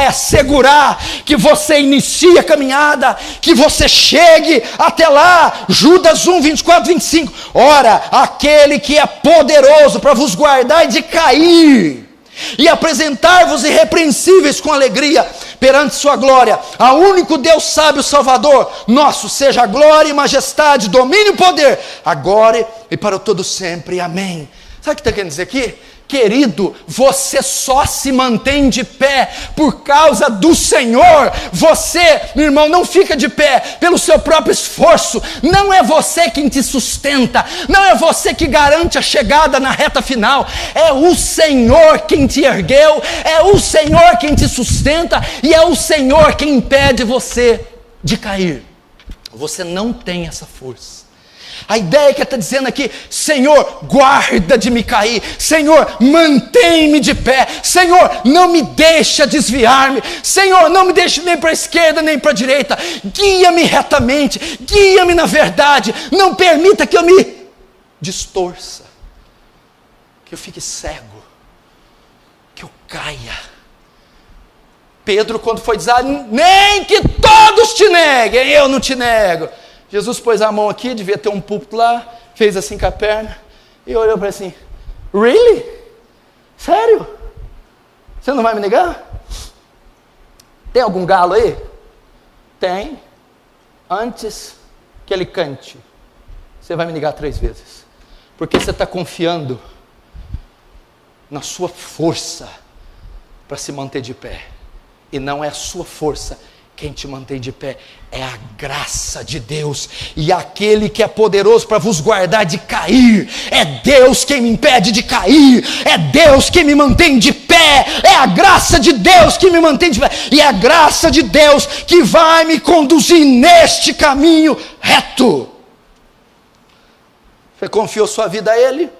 assegurar que você inicie a caminhada, que você chegue até lá. Judas 1, 24, 25. Ora, aquele que é poderoso para vos guardar de cair e apresentar-vos irrepreensíveis com alegria perante sua glória, ao único Deus sábio Salvador nosso, seja a glória e majestade, domínio e poder, agora e para todo sempre. Amém. Sabe o que está querendo dizer aqui? Querido, você só se mantém de pé por causa do Senhor. Você, meu irmão, não fica de pé pelo seu próprio esforço. Não é você quem te sustenta. Não é você que garante a chegada na reta final. É o Senhor quem te ergueu. É o Senhor quem te sustenta. E é o Senhor quem impede você de cair. Você não tem essa força. A ideia que está dizendo aqui: Senhor, guarda de me cair. Senhor, mantém-me de pé. Senhor, não me deixa desviar-me. Senhor, não me deixe nem para a esquerda nem para a direita. Guia-me retamente, guia-me na verdade. Não permita que eu me distorça, que eu fique cego, que eu caia. Pedro, quando foi dizer, nem que todos te neguem, eu não te nego. Jesus pôs a mão aqui, devia ter um púlpito lá, fez assim com a perna, e olhou para ele assim: really? Sério? Você não vai me negar? Tem algum galo aí? Tem. Antes que ele cante, você vai me negar 3 vezes. Porque você está confiando na sua força para se manter de pé. E não é a sua força quem te mantém de pé, é a graça de Deus. E aquele que é poderoso para vos guardar de cair, é Deus quem me impede de cair, é Deus quem me mantém de pé, é a graça de Deus que me mantém de pé, e é a graça de Deus que vai me conduzir neste caminho reto. Você confiou sua vida a Ele?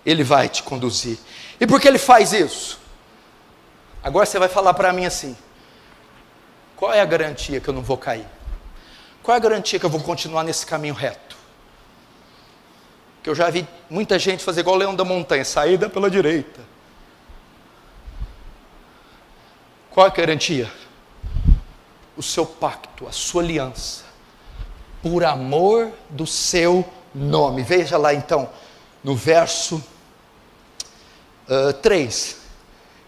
Ele vai te conduzir. E por que Ele faz isso? Agora você vai falar para mim assim: qual é a garantia que eu não vou cair? Qual é a garantia que eu vou continuar nesse caminho reto? Que eu já vi muita gente fazer igual o leão da montanha, saída pela direita. Qual é a garantia? O seu pacto, a sua aliança, por amor do seu nome. Veja lá então, no verso 3.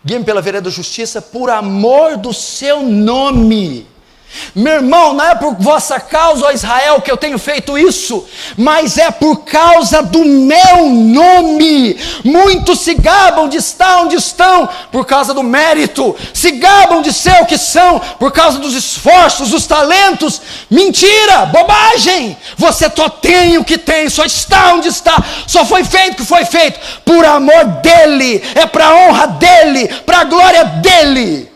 Guie-me pela vereda da justiça, por amor do seu nome. Meu irmão, não é por vossa causa, ó Israel, que eu tenho feito isso, mas é por causa do meu nome. Muitos se gabam de estar onde estão por causa do mérito, se gabam de ser o que são por causa dos esforços, dos talentos. Mentira, bobagem. Você só tem o que tem, só está onde está, só foi feito o que foi feito por amor dele, é para a honra dele, para a glória dele.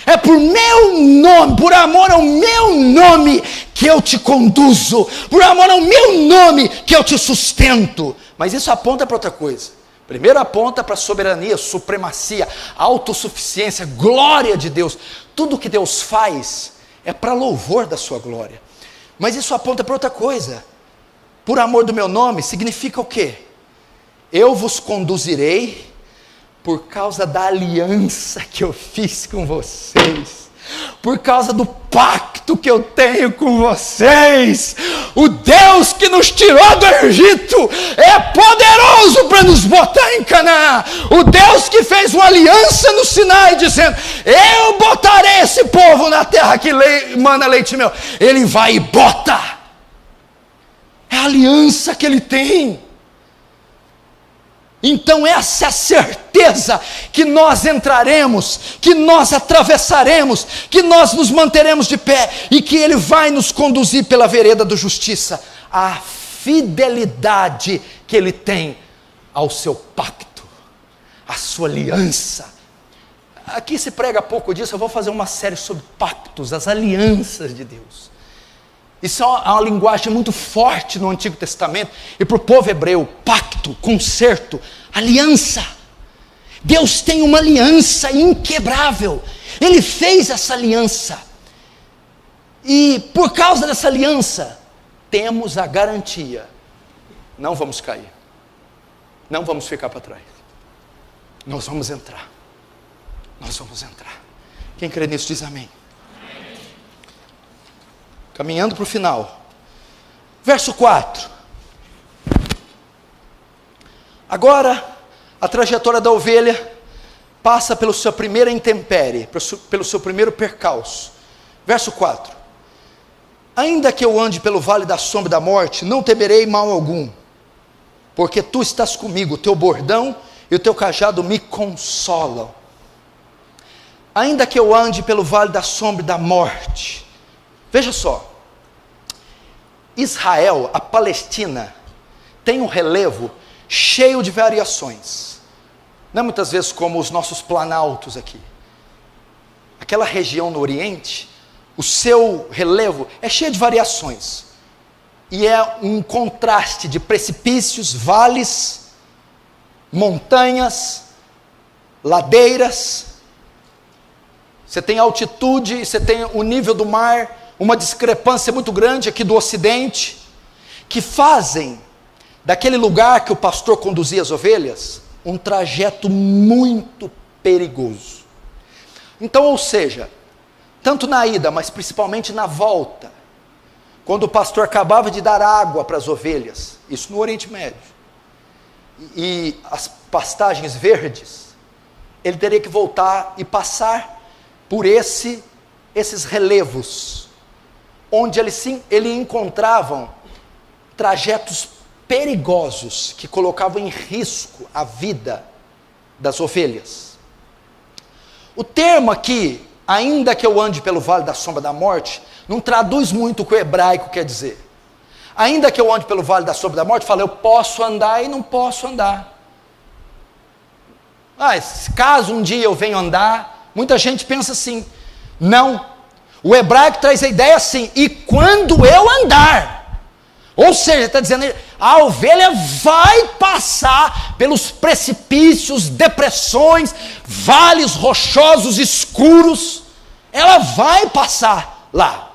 É por meu nome, por amor ao meu nome que eu te conduzo, por amor ao meu nome que eu te sustento. Mas isso aponta para outra coisa. Primeiro aponta para a soberania, supremacia, autossuficiência, glória de Deus. Tudo que Deus faz é para louvor da sua glória. Mas isso aponta para outra coisa. Por amor do meu nome significa o quê? Eu vos conduzirei por causa da aliança que eu fiz com vocês, por causa do pacto que eu tenho com vocês. O Deus que nos tirou do Egito é poderoso para nos botar em Canaã. O Deus que fez uma aliança no Sinai, dizendo: eu botarei esse povo na terra que mana leite e mel. Ele vai e bota. É a aliança que ele tem. Então essa é a certeza que nós entraremos, que nós atravessaremos, que nós nos manteremos de pé e que Ele vai nos conduzir pela vereda da justiça. A fidelidade que Ele tem ao seu pacto, a sua aliança. Aqui se prega pouco disso, eu vou fazer uma série sobre pactos, as alianças de Deus. Isso é uma linguagem muito forte no Antigo Testamento, e para o povo hebreu, pacto, concerto, aliança. Deus tem uma aliança inquebrável, Ele fez essa aliança, e por causa dessa aliança, temos a garantia, não vamos cair, não vamos ficar para trás, nós vamos entrar, quem crê nisso diz amém. Caminhando para o final, verso 4. Agora, a trajetória da ovelha passa pela sua primeira intempérie, pelo seu primeiro percalço. Verso 4. Ainda que eu ande pelo vale da sombra da morte, não temerei mal algum, porque tu estás comigo, o teu bordão e o teu cajado me consolam. Ainda que eu ande pelo vale da sombra da morte. Veja só, Israel, a Palestina, tem um relevo cheio de variações. Não é muitas vezes como os nossos planaltos aqui. Aquela região no Oriente, o seu relevo é cheio de variações. E é um contraste de precipícios, vales, montanhas, ladeiras. Você tem altitude, você tem o nível do mar, uma discrepância muito grande aqui do Ocidente, que fazem daquele lugar que o pastor conduzia as ovelhas, um trajeto muito perigoso. Então, ou seja, tanto na ida, mas principalmente na volta, quando o pastor acabava de dar água para as ovelhas, isso no Oriente Médio, e as pastagens verdes, ele teria que voltar e passar por esses relevos, onde ele encontravam trajetos perigosos que colocavam em risco a vida das ovelhas. O termo aqui, ainda que eu ande pelo vale da sombra da morte, não traduz muito o que o hebraico quer dizer. Ainda que eu ande pelo vale da sombra da morte, fala, eu posso andar e não posso andar. Caso um dia eu venha andar, muita gente pensa assim, não. O hebraico traz a ideia assim, e quando eu andar, ou seja, está dizendo, a ovelha vai passar pelos precipícios, depressões, vales rochosos, escuros, ela vai passar lá.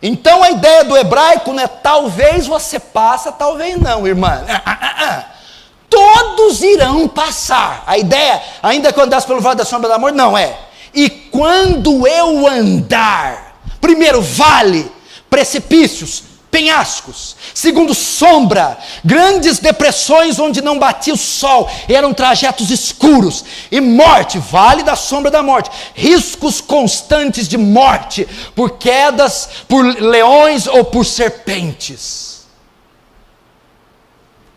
Então a ideia do hebraico não é talvez você passa, talvez não, irmã. Todos irão passar. A ideia, ainda que eu andasse pelo vale da sombra da morte, não é. E quando eu andar, primeiro vale, precipícios, penhascos, segundo sombra, grandes depressões onde não batia o sol, eram trajetos escuros, e morte, vale da sombra da morte, riscos constantes de morte, por quedas, por leões ou por serpentes.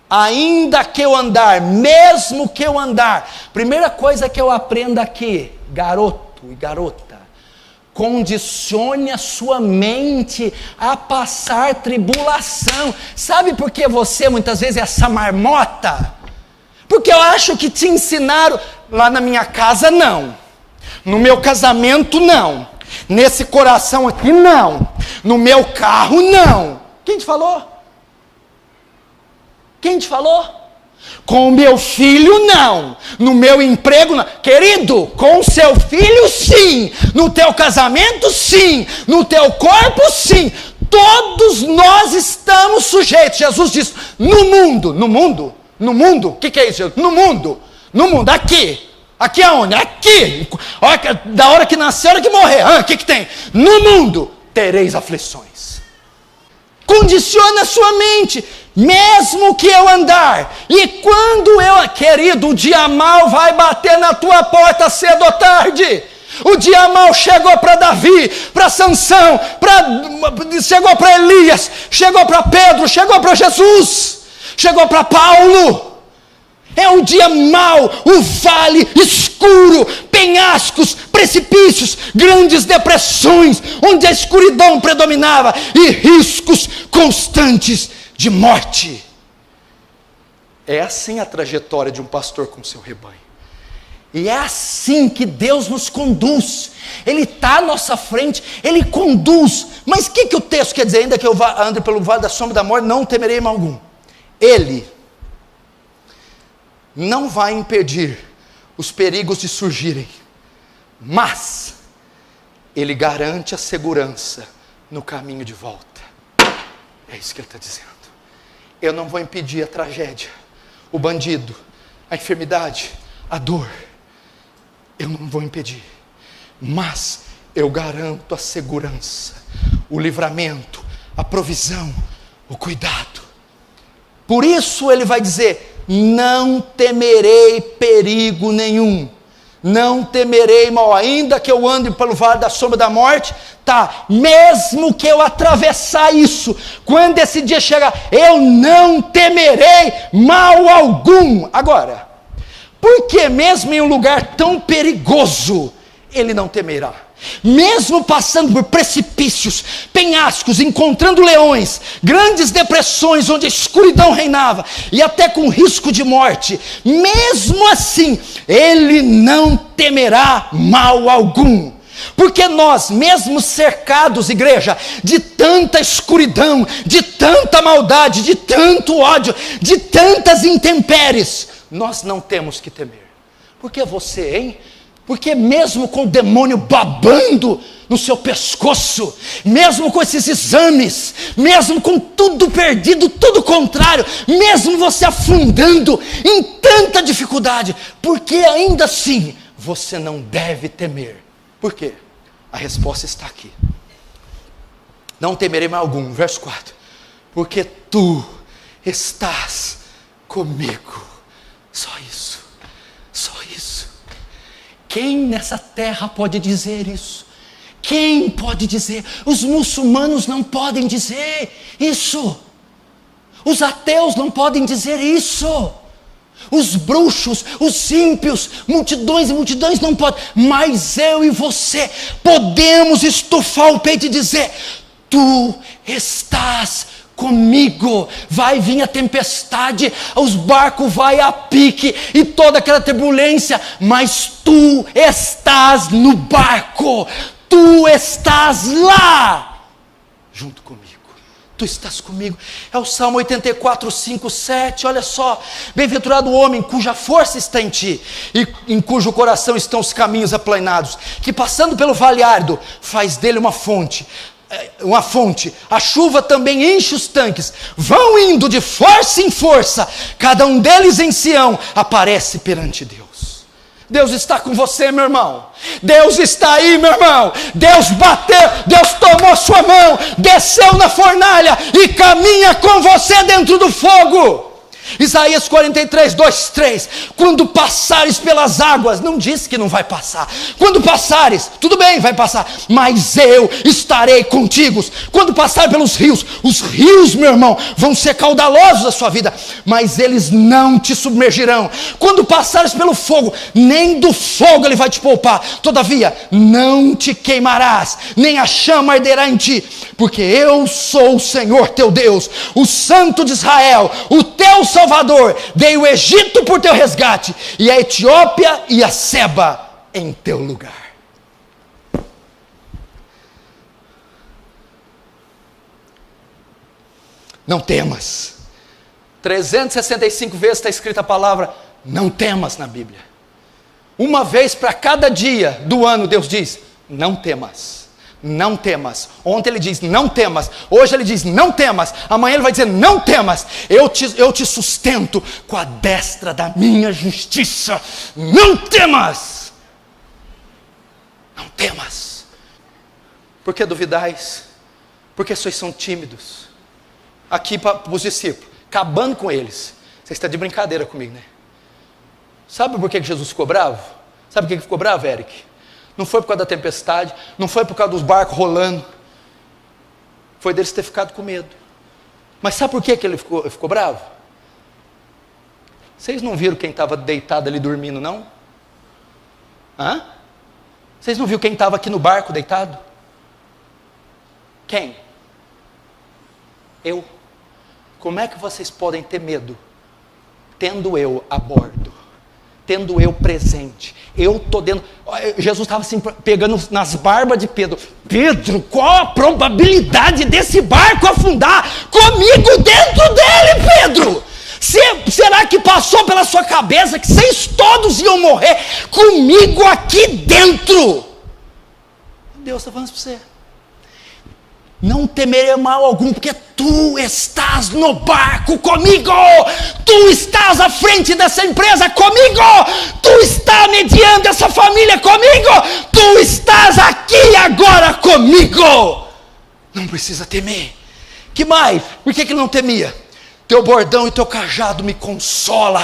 Ainda que eu andar, mesmo que eu andar, primeira coisa que eu aprendo aqui, garoto e garota, condicione a sua mente a passar tribulação. Sabe por que você muitas vezes é essa marmota? Porque eu acho que te ensinaram, lá na minha casa não, no meu casamento não, nesse coração aqui não, no meu carro não. Quem te falou? Quem te falou? Com o meu filho não, no meu emprego não. Querido, com o seu filho sim, no teu casamento sim, no teu corpo sim, todos nós estamos sujeitos. Jesus disse, no mundo, o que é isso, Jesus? No mundo, aqui aonde? Aqui, da hora que nascer, hora que morrer, o que tem? No mundo, tereis aflições. Condiciona a sua mente, mesmo que eu andar, e quando eu, querido, o dia mal vai bater na tua porta cedo ou tarde. O dia mal chegou para Davi, para Sansão, chegou para Elias, chegou para Pedro, chegou para Jesus, chegou para Paulo. É o dia mau, o vale escuro, penhascos, precipícios, grandes depressões, onde a escuridão predominava e riscos constantes de morte. É assim a trajetória de um pastor com seu rebanho. E é assim que Deus nos conduz. Ele está à nossa frente, Ele conduz. Mas o que o texto quer dizer? Ainda que eu ande pelo vale da sombra da morte, não temerei mal algum. Ele não vai impedir os perigos de surgirem, mas Ele garante a segurança no caminho de volta. É isso que Ele está dizendo. Eu não vou impedir a tragédia, o bandido, a enfermidade, a dor. Eu não vou impedir, mas eu garanto a segurança, o livramento, a provisão, o cuidado. Por isso Ele vai dizer, não temerei perigo nenhum, não temerei mal, ainda que eu ande pelo vale da sombra da morte, tá, mesmo que eu atravessar isso, quando esse dia chegar, eu não temerei mal algum. Agora, por que mesmo em um lugar tão perigoso, ele não temerá? Mesmo passando por precipícios, penhascos, encontrando leões, grandes depressões onde a escuridão reinava, e até com risco de morte, mesmo assim, ele não temerá mal algum. Porque nós, mesmo cercados, igreja, de tanta escuridão, de tanta maldade, de tanto ódio, de tantas intempéries, nós não temos que temer. Porque você, hein? Porque mesmo com o demônio babando no seu pescoço, mesmo com esses exames, mesmo com tudo perdido, tudo contrário, mesmo você afundando em tanta dificuldade, porque ainda assim você não deve temer. Por quê? A resposta está aqui. Não temerei mal algum, verso 4. Porque tu estás comigo. Só isso. Só isso. Quem nessa terra pode dizer isso? Quem pode dizer? Os muçulmanos não podem dizer isso. Os ateus não podem dizer isso. Os bruxos, os ímpios, multidões e multidões não podem. Mas eu e você podemos estufar o peito e dizer: tu estás comigo. Vai vir a tempestade, os barcos vai a pique e toda aquela turbulência, mas tu estás no barco, tu estás lá junto comigo. Tu estás comigo. É o Salmo 84, 5, 7, olha só. Bem-aventurado o homem cuja força está em ti, e em cujo coração estão os caminhos aplanados, que passando pelo vale árduo, faz dele uma fonte, uma fonte, a chuva também enche os tanques, vão indo de força em força, cada um deles em Sião aparece perante Deus. Deus está com você, meu irmão. Deus está aí, meu irmão. Deus bateu, Deus tomou sua mão, desceu na fornalha e caminha com você dentro do fogo. Isaías 43, 2, 3, quando passares pelas águas, não diz que não vai passar, quando passares, tudo bem, vai passar, mas eu estarei contigo. Quando passar pelos rios, os rios, meu irmão, vão ser caudalosos da sua vida, mas eles não te submergirão. Quando passares pelo fogo, nem do fogo ele vai te poupar, todavia, não te queimarás, nem a chama arderá em ti, porque eu sou o Senhor teu Deus, o Santo de Israel, o teu Salvador. Dei o Egito por teu resgate, e a Etiópia e a Seba em teu lugar. Não temas. 365 vezes está escrita a palavra não temas na Bíblia. Uma vez para cada dia do ano Deus diz, não temas. Não temas. Ontem ele diz não temas, hoje ele diz não temas, amanhã ele vai dizer não temas, eu te sustento com a destra da minha justiça. Não temas. Não temas. Por que duvidais? Porque vocês são tímidos. Aqui para os discípulos, acabando com eles. Você está de brincadeira comigo, né? Sabe por que Jesus ficou bravo? Sabe por que ficou bravo, Eric? Não foi por causa da tempestade, não foi por causa dos barcos rolando, foi deles ter ficado com medo. Mas sabe por que ele ficou bravo? Vocês não viram quem estava deitado ali dormindo, não? Hã? Vocês não viram quem estava aqui no barco deitado? Quem? Eu. Como é que vocês podem ter medo, tendo eu a bordo? Tendo eu presente, eu estou dentro. Jesus estava assim, pegando nas barbas de Pedro. Pedro, qual a probabilidade desse barco afundar comigo dentro dele, Pedro? Será que passou pela sua cabeça que vocês todos iam morrer comigo aqui dentro? Deus está falando para você. Não temerei mal algum, porque tu estás no barco comigo, tu estás à frente dessa empresa comigo, tu estás mediando essa família comigo, tu estás aqui agora comigo. Não precisa temer. Que mais? Por que ele não temia? Teu bordão e teu cajado me consolam.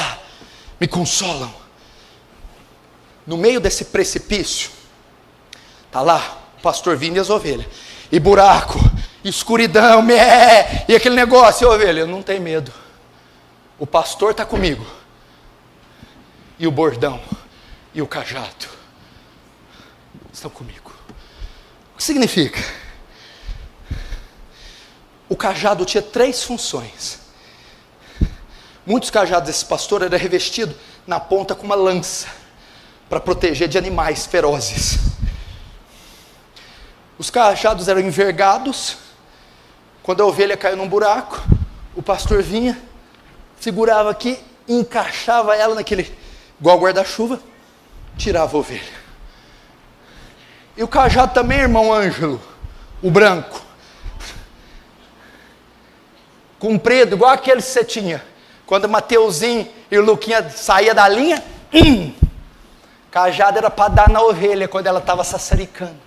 No meio desse precipício, está lá o pastor vindo e as ovelhas. E buraco, escuridão, e aquele negócio, ovelha, eu não tenho medo. O pastor está comigo. E o bordão e o cajado estão comigo. O que significa? O cajado tinha 3 funções. Muitos cajados desse pastor eram revestidos na ponta com uma lança, para proteger de animais ferozes. Os cajados eram envergados. Quando a ovelha caiu num buraco, o pastor vinha, segurava aqui, encaixava ela naquele, igual guarda-chuva, tirava a ovelha. E o cajado também, irmão Ângelo, o branco, comprido, igual aquele que você tinha, quando o Mateuzinho e o Luquinha saía da linha, cajado era para dar na ovelha, quando ela estava sassaricando.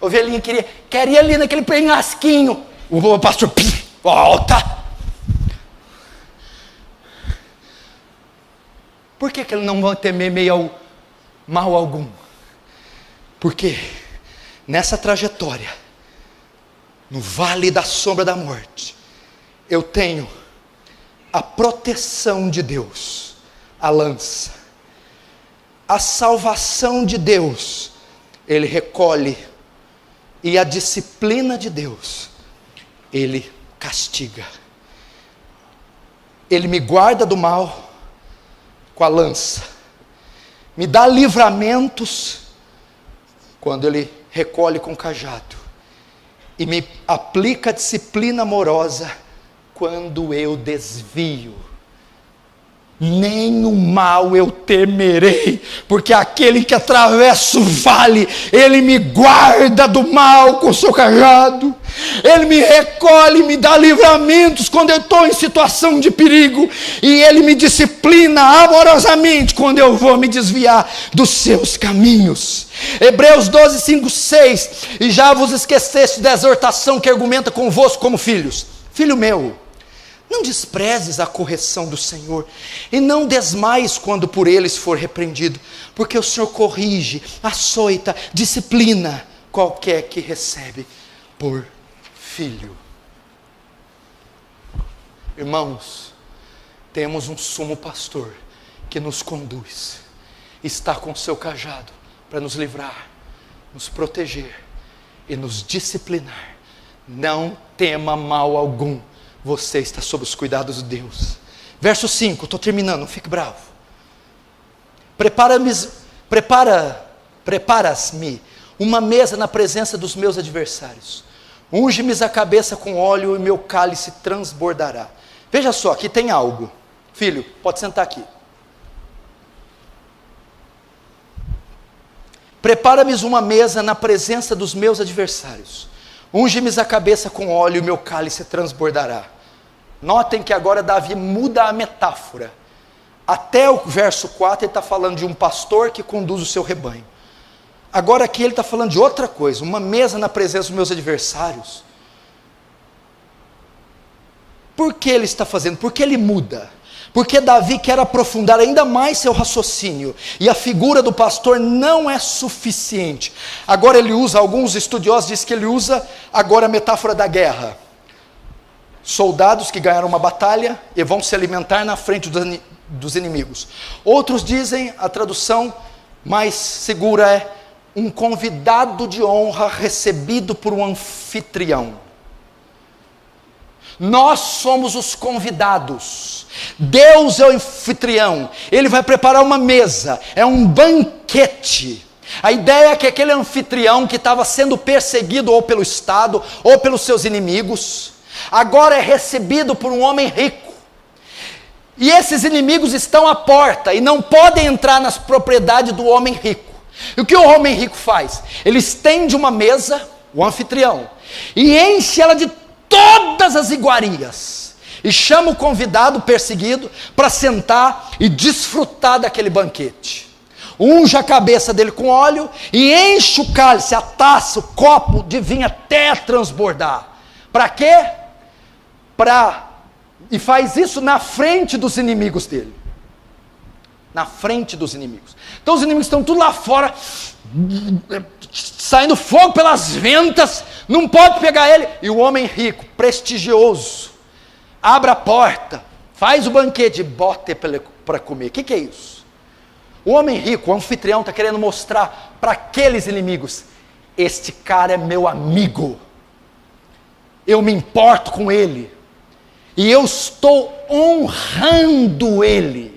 Ovelhinha queria ir ali naquele penhasquinho. O pastor, volta. Por que ele não vai temer mal algum? Porque nessa trajetória, no vale da sombra da morte, eu tenho a proteção de Deus, a lança, a salvação de Deus, Ele recolhe, e a disciplina de Deus, Ele castiga. Ele me guarda do mal com a lança, me dá livramentos quando Ele recolhe com o cajado, e me aplica disciplina amorosa quando eu desvio. nenhum mal eu temerei, porque aquele que atravessa o vale, ele me guarda do mal com o seu cajado, ele me recolhe, me dá livramentos quando eu estou em situação de perigo, e ele me disciplina amorosamente quando eu vou me desviar dos seus caminhos. Hebreus 12, 5, 6, e já vos esqueceste da exortação que argumenta convosco como filhos. Filho meu, não desprezes a correção do Senhor, e não desmaies quando por eles for repreendido, porque o Senhor corrige, açoita, disciplina qualquer que recebe por filho. Irmãos, temos um sumo pastor que nos conduz, está com seu cajado para nos livrar, nos proteger e nos disciplinar. Não tema mal algum, você está sob os cuidados de Deus. Verso 5, estou terminando, não fique bravo. Preparas-me uma mesa na presença dos meus adversários. Unge-me a cabeça com óleo e meu cálice transbordará. Veja só, aqui tem algo. Filho, pode sentar aqui. Prepara-me uma mesa na presença dos meus adversários. Unge-me a cabeça com óleo e meu cálice transbordará. Notem que agora Davi muda a metáfora. Até o verso 4 ele está falando de um pastor que conduz o seu rebanho. Agora aqui ele está falando de outra coisa, uma mesa na presença dos meus adversários. Por que ele está fazendo? Por que ele muda? Porque Davi quer aprofundar ainda mais seu raciocínio, e a figura do pastor não é suficiente. Agora ele usa, alguns estudiosos dizem que ele usa agora a metáfora da guerra. Soldados que ganharam uma batalha e vão se alimentar na frente dos inimigos. Outros dizem, a tradução mais segura é um convidado de honra recebido por um anfitrião. Nós somos os convidados, Deus é o anfitrião, Ele vai preparar uma mesa, é um banquete. A ideia é que aquele anfitrião que estava sendo perseguido ou pelo Estado ou pelos seus inimigos, agora é recebido por um homem rico, e esses inimigos estão à porta e não podem entrar nas propriedades do homem rico. E o que o homem rico faz? Ele estende uma mesa, o anfitrião, e enche ela de todas as iguarias, e chama o convidado perseguido para sentar e desfrutar daquele banquete. Unge a cabeça dele com óleo e enche o cálice, a taça, o copo de vinho até transbordar. Para quê? E faz isso na frente dos inimigos dele. Na frente dos inimigos. Então os inimigos estão tudo lá fora, saindo fogo pelas ventas, não pode pegar ele. E o homem rico, prestigioso, abre a porta, faz o banquete e bota para comer. O que é isso? O homem rico, o anfitrião, está querendo mostrar para aqueles inimigos: este cara é meu amigo, eu me importo com ele, e eu estou honrando ele.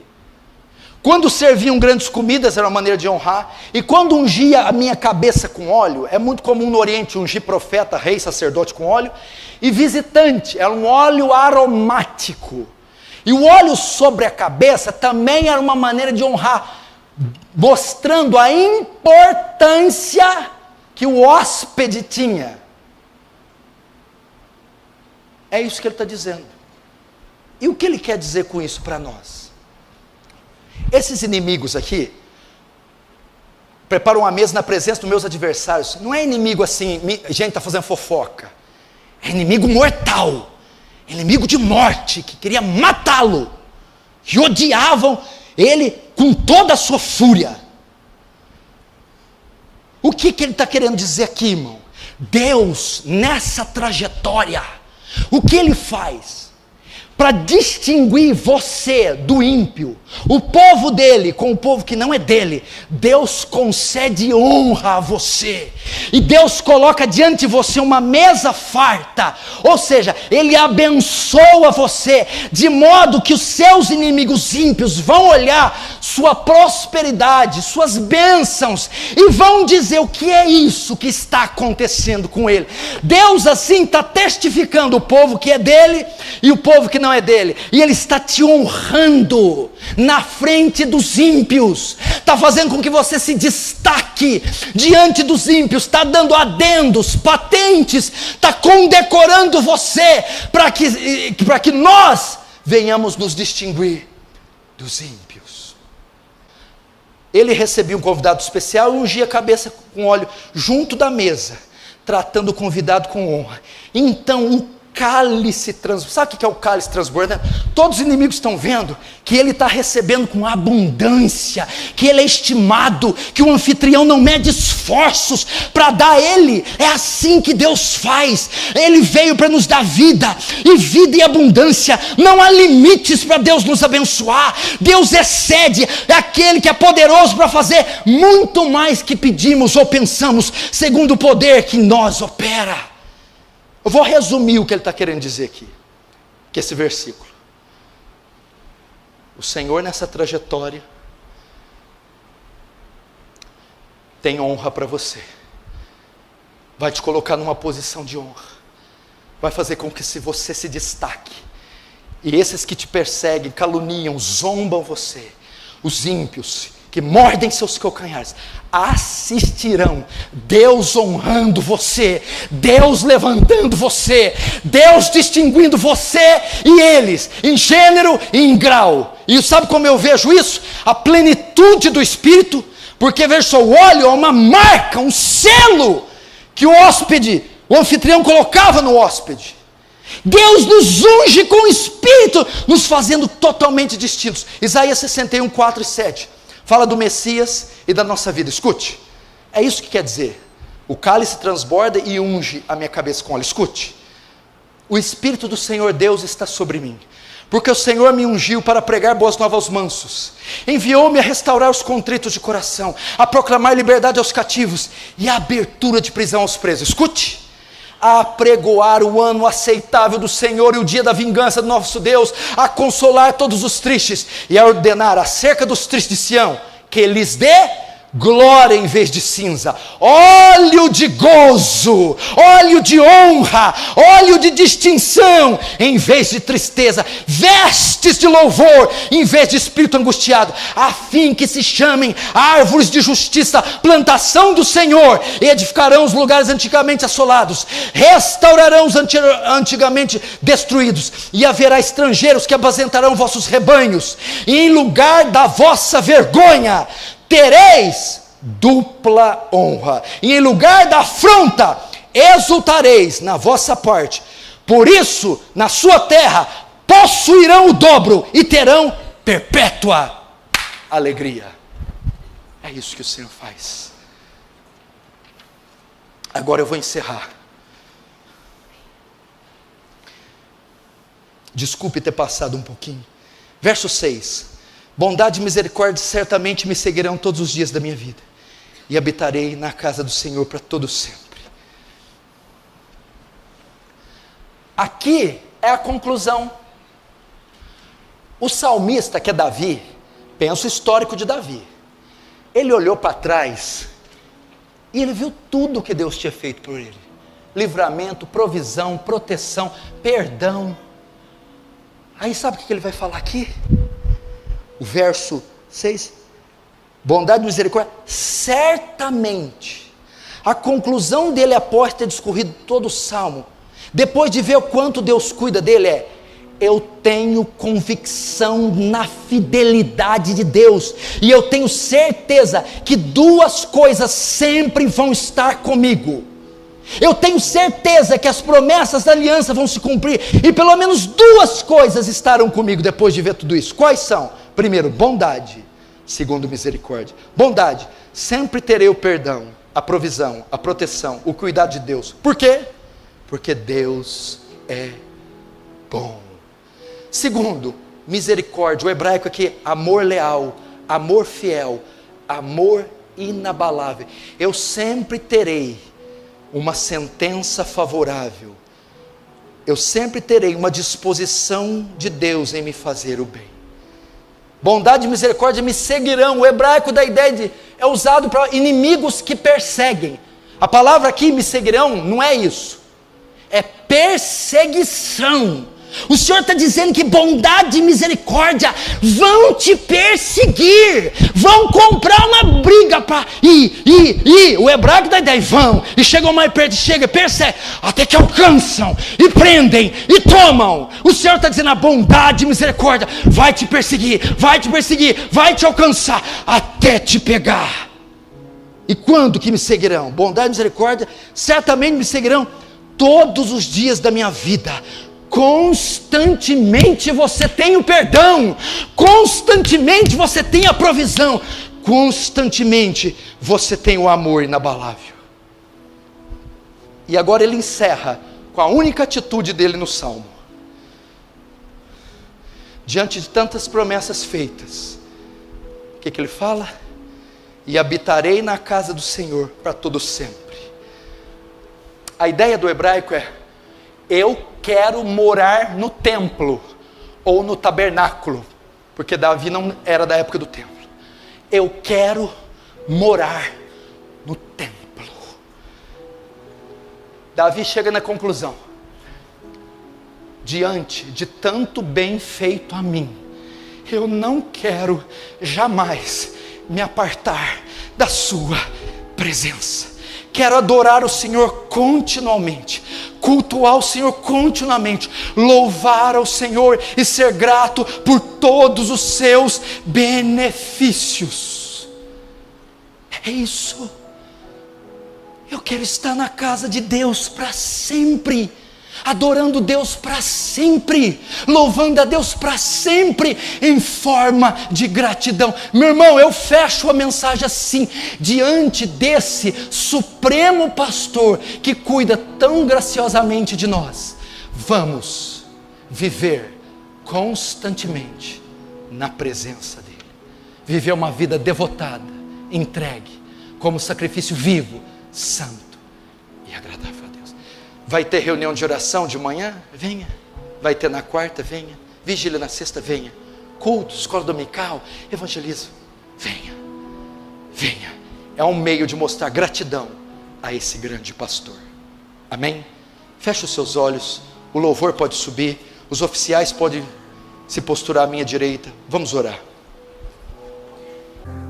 Quando serviam grandes comidas, era uma maneira de honrar, e quando ungia a minha cabeça com óleo, é muito comum no Oriente ungir profeta, rei, sacerdote com óleo, e visitante, era um óleo aromático, e o óleo sobre a cabeça também era uma maneira de honrar, mostrando a importância que o hóspede tinha. É isso que ele está dizendo. E o que ele quer dizer com isso para nós? Esses inimigos aqui preparam uma mesa na presença dos meus adversários. Não é inimigo assim, gente está fazendo fofoca. É inimigo mortal, inimigo de morte, que queria matá-lo, que odiavam ele com toda a sua fúria. O que ele está querendo dizer aqui, irmão? Deus, nessa trajetória, o que ele faz? Para distinguir você do ímpio, o povo dele com o povo que não é dele, Deus concede honra a você, e Deus coloca diante de você uma mesa farta, ou seja, Ele abençoa você, de modo que os seus inimigos ímpios vão olhar sua prosperidade, suas bênçãos, e vão dizer: o que é isso que está acontecendo com ele? Deus assim está testificando o povo que é dele, e o povo que não é dele, e ele está te honrando. na frente dos ímpios, está fazendo com que você se destaque diante dos ímpios, está dando adendos, patentes, está condecorando você, para que nós venhamos nos distinguir dos ímpios. Ele recebia um convidado especial e ungia a cabeça com óleo junto da mesa, tratando o convidado com honra. Então um cálice transbordante. Sabe o que é o cálice transbordante? Todos os inimigos estão vendo que ele está recebendo com abundância, que ele é estimado, que o anfitrião não mede esforços para dar a ele. É assim que Deus faz. Ele veio para nos dar vida, e vida e abundância. Não há limites para Deus nos abençoar. Deus excede, é aquele que é poderoso para fazer muito mais que pedimos ou pensamos, segundo o poder que em nós opera. Eu vou resumir o que ele está querendo dizer aqui, que esse versículo. O Senhor nessa trajetória tem honra para você, vai te colocar numa posição de honra, vai fazer com que você se destaque, e esses que te perseguem, caluniam, zombam você, os ímpios, que mordem seus calcanhares, assistirão Deus honrando você, Deus levantando você, Deus distinguindo você e eles, em gênero e em grau. E sabe como eu vejo isso? A plenitude do Espírito, porque veja só, o óleo é uma marca, um selo, que o hóspede, o anfitrião colocava no hóspede. Deus nos unge com o Espírito, nos fazendo totalmente distintos. Isaías 61, 4 e 7. Fala do Messias e da nossa vida. Escute, é isso que quer dizer. O cálice transborda e unge a minha cabeça com óleo. Escute, o Espírito do Senhor Deus está sobre mim, porque o Senhor me ungiu para pregar boas novas aos mansos, enviou-me a restaurar os contritos de coração, a proclamar liberdade aos cativos e a abertura de prisão aos presos. Escute, a apregoar o ano aceitável do Senhor e o dia da vingança do nosso Deus, a consolar todos os tristes e a ordenar acerca dos tristes de Sião, que lhes dê glória em vez de cinza, óleo de gozo, óleo de honra, óleo de distinção em vez de tristeza, vestes de louvor em vez de espírito angustiado, a fim que se chamem árvores de justiça, plantação do Senhor, e edificarão os lugares antigamente assolados, restaurarão os antigamente destruídos, e haverá estrangeiros que apacentarão vossos rebanhos, e em lugar da vossa vergonha tereis dupla honra, e em lugar da afronta exultareis na vossa parte. Por isso, na sua terra possuirão o dobro e terão perpétua alegria. É isso que o Senhor faz. Agora eu vou encerrar. Desculpe ter passado um pouquinho. Verso 6. Bondade e misericórdia certamente me seguirão todos os dias da minha vida, e habitarei na casa do Senhor para todo sempre. Aqui é a conclusão. O salmista, que é Davi, pensa o histórico de Davi. Ele olhou para trás e ele viu tudo que Deus tinha feito por ele: livramento, provisão, proteção, perdão. Aí sabe o que ele vai falar aqui? O verso 6, bondade e misericórdia, certamente. A conclusão dele após ter discorrido todo o salmo, depois de ver o quanto Deus cuida dele, é: eu tenho convicção na fidelidade de Deus, e eu tenho certeza que duas coisas sempre vão estar comigo. Eu tenho certeza que as promessas da aliança vão se cumprir, e pelo menos duas coisas estarão comigo depois de ver tudo isso. Quais são? Primeiro, bondade. Segundo, misericórdia. Bondade, sempre terei o perdão, a provisão, a proteção, o cuidado de Deus. Por quê? Porque Deus é bom. Segundo, misericórdia. O hebraico aqui, amor leal, amor fiel, amor inabalável. Eu sempre terei uma sentença favorável. Eu sempre terei uma disposição de Deus em me fazer o bem. Bondade e misericórdia me seguirão. O hebraico da ideia é usado para inimigos que perseguem. A palavra aqui, me seguirão, não é isso. É perseguição. O Senhor está dizendo que bondade e misericórdia vão te perseguir, vão comprar uma briga para o hebraico da ideia, vão, e chegam mais perto, persegue, até que alcançam, e prendem, e tomam. O Senhor está dizendo, a bondade e misericórdia vai te perseguir, vai te alcançar, até te pegar. E quando que me seguirão? Bondade e misericórdia certamente me seguirão todos os dias da minha vida. Constantemente você tem o perdão, constantemente você tem a provisão, constantemente você tem o amor inabalável. E agora ele encerra com a única atitude dele no Salmo. Diante de tantas promessas feitas, o que ele fala? E habitarei na casa do Senhor para todo sempre. A ideia do hebraico é: eu quero morar no templo, ou no tabernáculo, porque Davi não era da época do templo. Eu quero morar no templo. Davi chega na conclusão: diante de tanto bem feito a mim, eu não quero jamais me apartar da sua presença. Quero adorar o Senhor continuamente, cultuar o Senhor continuamente, louvar ao Senhor e ser grato por todos os seus benefícios. É isso. Eu quero estar na casa de Deus para sempre, adorando Deus para sempre, louvando a Deus para sempre, em forma de gratidão. Meu irmão, eu fecho a mensagem assim: diante desse supremo pastor que cuida tão graciosamente de nós, vamos viver constantemente na presença dele, viver uma vida devotada, entregue, como sacrifício vivo, santo e agradável a Deus. Vai ter reunião de oração de manhã? Venha. Vai ter na quarta? Venha. Vigília na sexta? Venha. Culto, escola dominical, evangelismo? Venha. Venha. É um meio de mostrar gratidão a esse grande pastor. Amém? Feche os seus olhos. O louvor pode subir. Os oficiais podem se posturar à minha direita. Vamos orar.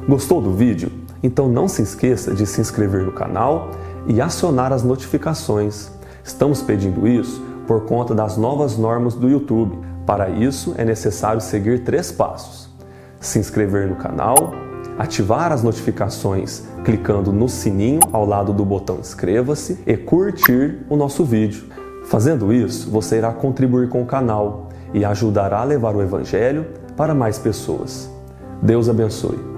Gostou do vídeo? Então não se esqueça de se inscrever no canal e acionar as notificações. Estamos pedindo isso por conta das novas normas do YouTube. Para isso é necessário seguir 3 passos: se inscrever no canal, ativar as notificações clicando no sininho ao lado do botão inscreva-se e curtir o nosso vídeo. Fazendo isso, você irá contribuir com o canal e ajudará a levar o Evangelho para mais pessoas. Deus abençoe.